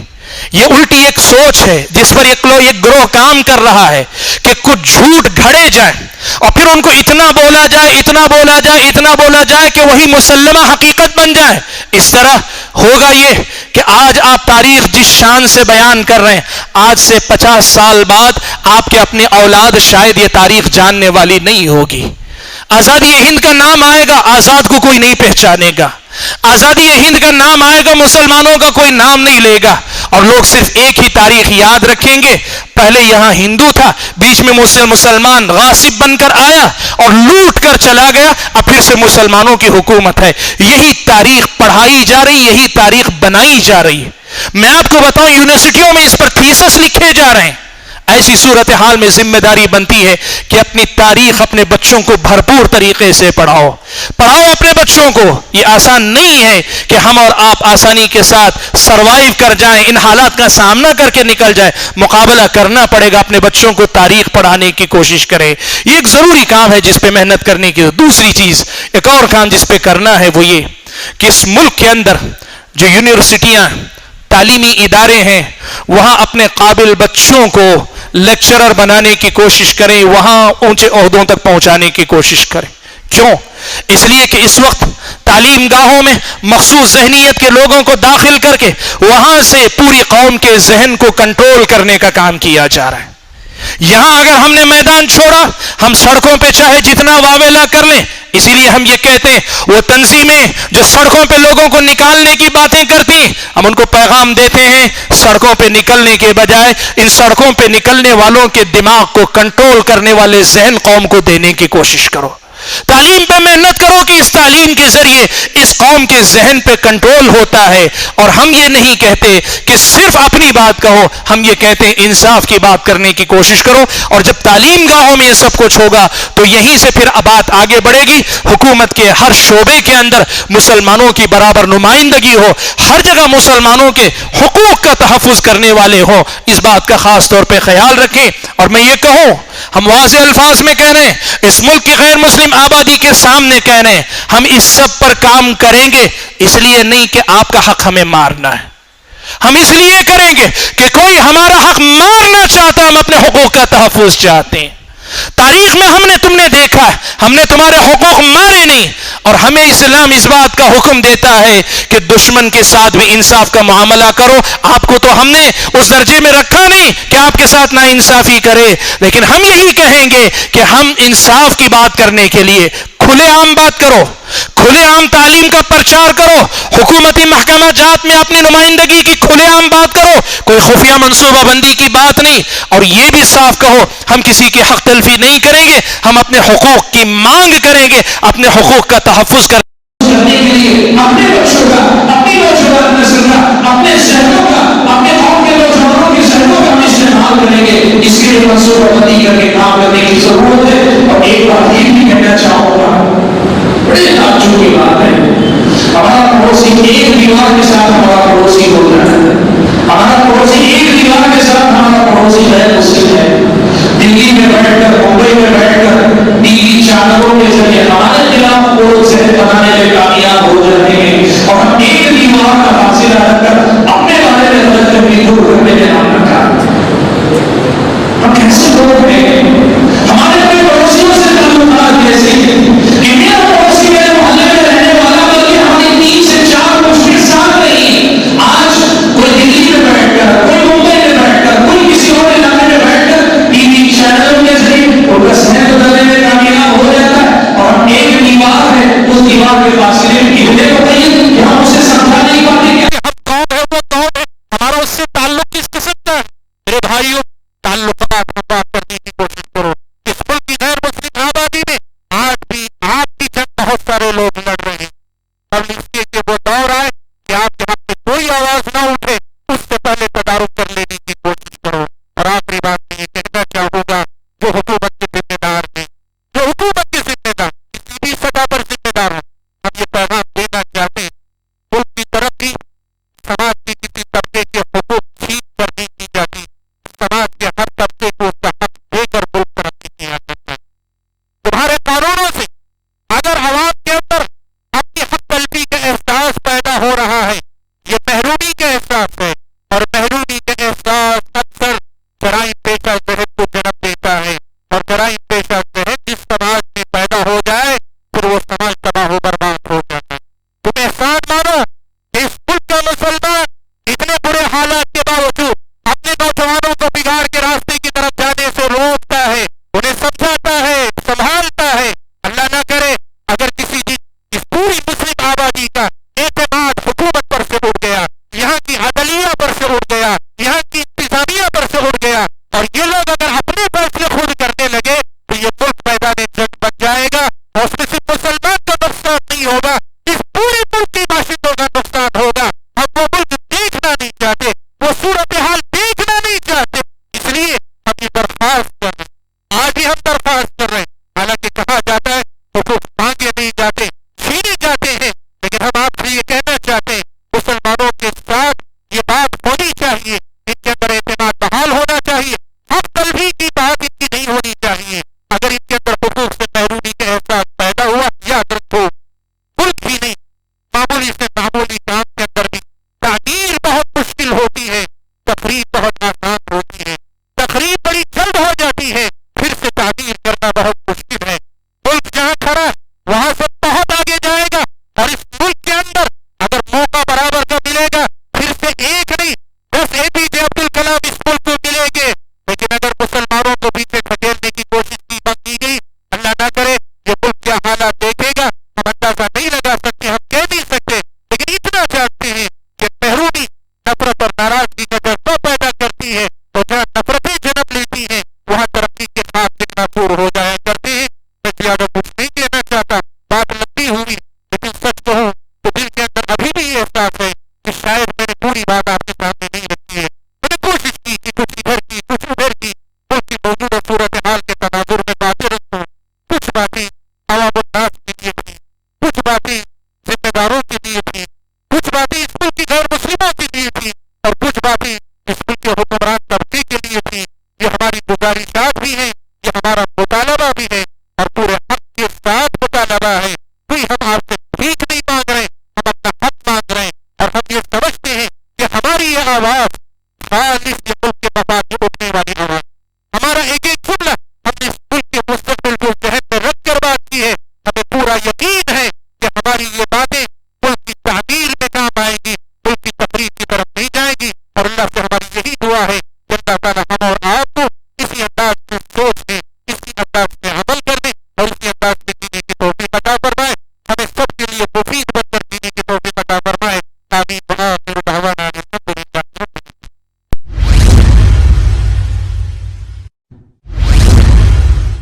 یہ الٹی ایک سوچ ہے جس پر ایک گروہ کام کر رہا ہے کہ کچھ جھوٹ گھڑے جائیں اور پھر ان کو اتنا بولا جائے، اتنا بولا جائے، اتنا بولا جائے کہ وہی مسلمہ حقیقت بن جائے۔ اس طرح ہوگا یہ کہ آج آپ تاریخ جس شان سے بیان کر رہے ہیں، آج سے 50 سال بعد آپ کے اپنے اولاد شاید یہ تاریخ جاننے والی نہیں ہوگی۔ آزادی ہند کا نام آئے گا، آزاد کو کوئی نہیں پہچانے گا۔ آزادی ہند کا نام آئے گا، مسلمانوں کا کوئی نام نہیں لے گا، اور لوگ صرف ایک ہی تاریخ یاد رکھیں گے، پہلے یہاں ہندو تھا، بیچ میں مسلمان غاصب بن کر آیا اور لوٹ کر چلا گیا، اب پھر سے مسلمانوں کی حکومت ہے۔ یہی تاریخ پڑھائی جا رہی، یہی تاریخ بنائی جا رہی ہے۔ میں آپ کو بتاؤں، یونیورسٹیوں میں اس پر تھیسس لکھے جا رہے ہیں۔ ایسی صورتحال میں ذمہ داری بنتی ہے کہ اپنی تاریخ اپنے بچوں کو بھرپور طریقے سے پڑھاؤ اپنے بچوں کو۔ یہ آسان نہیں ہے کہ ہم اور آپ آسانی کے ساتھ سروائیو کر جائیں، ان حالات کا سامنا کر کے نکل جائیں، مقابلہ کرنا پڑے گا۔ اپنے بچوں کو تاریخ پڑھانے کی کوشش کریں، یہ ایک ضروری کام ہے جس پہ محنت کرنے کی۔ دوسری چیز، ایک اور کام جس پہ کرنا ہے، وہ یہ کہ اس ملک کے اندر جو یونیورسٹیاں، تعلیمی ادارے ہیں، وہاں اپنے قابل بچوں کو لیکچرر بنانے کی کوشش کریں، وہاں اونچے عہدوں تک پہنچانے کی کوشش کریں۔ کیوں؟ اس لیے کہ اس وقت تعلیم گاہوں میں مخصوص ذہنیت کے لوگوں کو داخل کر کے وہاں سے پوری قوم کے ذہن کو کنٹرول کرنے کا کام کیا جا رہا ہے۔ یہاں اگر ہم نے میدان چھوڑا، ہم سڑکوں پہ چاہے جتنا واویلا کر لیں، اسی لیے ہم یہ کہتے ہیں وہ تنظیمیں جو سڑکوں پہ لوگوں کو نکالنے کی باتیں کرتی ہیں، ہم ان کو پیغام دیتے ہیں سڑکوں پہ نکلنے کے بجائے ان سڑکوں پہ نکلنے والوں کے دماغ کو کنٹرول کرنے والے ذہن قوم کو دینے کی کوشش کرو۔ تعلیم پہ محنت کرو کہ اس تعلیم کے ذریعے اس قوم کے ذہن پہ کنٹرول ہوتا ہے۔ اور ہم یہ نہیں کہتے کہ صرف اپنی بات کہو، ہم یہ کہتے ہیں انصاف کی بات کرنے کی کوشش کرو۔ اور جب تعلیم گاہوں میں یہ سب کچھ ہوگا تو یہیں سے پھر بات آگے بڑھے گی۔ حکومت کے ہر شعبے کے اندر مسلمانوں کی برابر نمائندگی ہو، ہر جگہ مسلمانوں کے حقوق کا تحفظ کرنے والے ہوں، اس بات کا خاص طور پہ خیال رکھیں۔ اور میں یہ کہوں، ہم واضح الفاظ میں کہہ رہے ہیں، اس ملک کی غیر مسلم آبادی کے سامنے کہہ رہے ہیں، ہم اس سب پر کام کریں گے، اس لیے نہیں کہ آپ کا حق ہمیں مارنا ہے، ہم اس لیے کریں گے کہ کوئی ہمارا حق مارنا چاہتا، ہم اپنے حقوق کا تحفظ چاہتے ہیں۔ تاریخ میں تم نے دیکھا ہے، ہم نے تمہارے حقوق مارے نہیں، اور ہمیں اسلام اس بات کا حکم دیتا ہے کہ دشمن کے ساتھ بھی انصاف کا معاملہ کرو۔ آپ کو تو ہم نے اس درجے میں رکھا نہیں کہ آپ کے ساتھ نا انصافی کرے، لیکن ہم یہی کہیں گے کہ ہم انصاف کی بات کرنے کے لیے کھلے عام بات کرو، کھلے عام تعلیم کا پرچار کرو، حکومتی محکمہ جات میں اپنی نمائندگی کی کھلے عام بات کرو، کوئی خفیہ منصوبہ بندی کی بات نہیں۔ اور یہ بھی صاف کہو، ہم کسی کی حق تلفی نہیں کریں گے، ہم اپنے حقوق کی مانگ کریں گے، اپنے حقوق کا تحفظ کرنے کے لیے اپنے بچوں کا، اپنے منصوبہ بندی کر کے کام کرنے کی ضرورت ہے. اور ایک بات یہ بھی کہنا چاہوں گا، بڑے تعجب کی بات ہے، ہمارا پڑوسی ایک دیوار کے ساتھ ہمارا پڑوسی ہو جاتا ہے، ہمارا پڑوسی ایک دیوار کے ساتھ ہمارا پڑوسی غیر مسلم ہے. دلی میں بیٹھ کر، ممبئی میں بیٹھ کر ٹی وی چینلوں کے ذریعے ہمارے خلاف کوڑ ذہن بنانے میں کامیاب ہو جاتے ہیں، اور ہم ایک دیوار کا فاصلہ رکھ کر اپنے بارے میں غلط فہمی دور کرنے میں نام رکھا. ہم کیسے لوگ ہیں؟ ہمارے اپنے پڑوسیوں سے تعلقات کیسے ہیں کہ میرا پڑوسی میرے محلے میں رہنے والا، بلکہ ہماری 3 سے 4 مشکل سال نہیں. آج کوئی دلی میں بیٹھ کر، کوئی ممبئی میں بیٹھ کر، کوئی کسی اور علاقے میں بیٹھ کر ٹی وی چینلوں کے ذریعے ان کا ذہن بدلنے میں کامیاب ہو جاتا ہے. اور ہم ایک دیوار ہے، اس دیوار کے فاصلے میں کی وجہ بتائیے کہ ہم اسے سمجھا نہیں پاتے کہ ہم کون ہے، وہ کون ہے، ہمارا اس سے تعلق کس قسم کا ہے. میرے بھائیوں، تعلقات کو بات کرنے کی کوشش کرو. اس ملک کی غیر مسلم آبادی میں آج بھی آپ کی جنگ بہت سارے لوگ لڑ رہے ہیں. اور اس کے وہ دور آئے کہ آپ کے حق میں کوئی آواز نہ اٹھے، اس سے پہلے تدارک کر لینے کی کوشش کرو. اور آخری بات میں یہ کہنا چاہوں گا، جو حکومت کے ذمہ دار ہیں، جو حکومت کے ذمہ دار کسی بھی سطح پر ذمہ دار ہیں، ہم یہ پیغام دینا چاہتے ہیں، ملک کی ترقی سماج کے کسی طبقے کے حقوق چھین کر نہیں کی جاتی. سماج کے ہر طبقے کو اس کا حق دے کر ملک ترقی کیا جاتا ہے. تمہارے قانونوں سے اگر عوام کے اندر اپنی حق طلبی کا احساس پیدا ہو رہا ہے، یہ محرومی کا احساس ہے، اور محرومی کا احساس اکثر جرائم پیشہ ذہن کو جنم دیتا ہے. اور جرائم پیشہ ذہن جس سماج میں پیدا ہو جائے، پھر وہ سماج تباہ و برباد ہو جاتا ہے. تم احسان مانو کہ اس ملک کا مسلمان اتنے برے حالات کے باوجود اپنے نوجوانوں کو بگاڑ کے راستے کی طرف جانے سے روکتا ہے، انہیں سمجھاتا ہے، سنبھالتا ہے. اللہ نہ کرے اگر کسی دن اس پوری مسلم آبادی کا اعتماد حکومت پر سے اٹھ گیا، یہاں کی عدلیہ پر سے اٹھ گیا، یہاں کی انتظامیہ پر سے اٹھ گیا، اور یہ لوگ اگر اپنے فیصلے خود کرنے لگے، تو یہ ملک میدان جنگ بن جائے گا. اور اس میں صرف مسلمان کا نقصان نہیں ہوگا، اس پورے ملک کے باشندوں کا نقصان ہوگا. ہم وہ ملک دیکھنا نہیں چاہتے، وہ صورتحال دیکھنا نہیں چاہتے. اس لیے ہم یہ درخواست کر رہے ہیں، آج ہی ہم درخواست کر رہے ہیں. حالانکہ کہا جاتا ہے حقوق مانگے نہیں جاتے، چھینے جاتے ہیں. لیکن ہم آپ سے یہ کہنا چاہتے ہیں، مسلمانوں کے ساتھ یہ بات ہونی چاہیے، ان کے اندر اعتماد بحال ہونا چاہیے. حق طلبی کی بات ان کی نہیں ہونی چاہیے. اگر ان کے اندر حقوق سے محرومی کا احساس پیدا ہوا، یاد رکھو ملک ہی نہیں، معمولی سے معمولی کام کے اندر بھی تعمیر بہت مشکل ہوتی ہے، تقریب بہت آسان ہوتی ہے. تقریب بڑی جلد ہو جاتی ہے، پھر سے تعمیر کرنا بہت مشکل ہے. ملک جہاں کھڑا وہاں سے بہت آگے جائے گا. اور اس ملک کے اندر اگر موقع برابر کا ملے گا، پھر سے ایک نہیں 10 اے پی جے عبد الکلام اس ملک کو ملیں گے. لیکن اگر مسلمانوں کو پیچھے کھکیلنے کی کوشش کی بند کی گئی، اللہ نہ کرے یہ ملک کیا حالات دیکھے گا ہم اندازہ نہیں لگا سکتے، ہم کہہ نہیں سکتے. لیکن اتنا جانتے ہیں کہ محرومی نفرت اور ناراضگی کا جذبہ پیدا کرتی ہے، اور جہاں نفرتیں جنم لیتی ہیں وہاں ترقی کے ساتھ دکھنا دور ہو جایا کرتے ہیں. میں زیادہ کچھ نہیں کہنا چاہتا، بات لمبی ہوئی، لیکن سچ کہوں تو دل کے اندر ابھی بھی یہ احساس ہے کہ شاید میں نے پوری بات آپ کے سامنے نہیں رکھی ہے. میں نے کوشش کی کہ کچھ ادھر کی کچھ ادھر کی ملک کی موجودہ صورتحال کے تناظر میں باتیں رکھوں. کچھ باتیں عوام الناس کے لیے تھی، کچھ باتیں ذمہ داروں کے لیے تھی، کچھ باتیں اس ملک کی غیر مسلموں کے لیے تھی، اور کچھ باتیں اس ملک کے حکمران طبقے کے لیے تھی. یہ ہماری گزارشات بھی ہیں، یہ ہمارا مطالبہ بھی ہے، اور پورے حق کے ساتھ مطالبہ ہے. کوئی ہم آپ سے بھیک نہیں مانگ رہے، ہم اپنا حق مانگ رہے ہیں. اور ہم یہ سمجھتے ہیں کہ ہماری یہ آواز خالص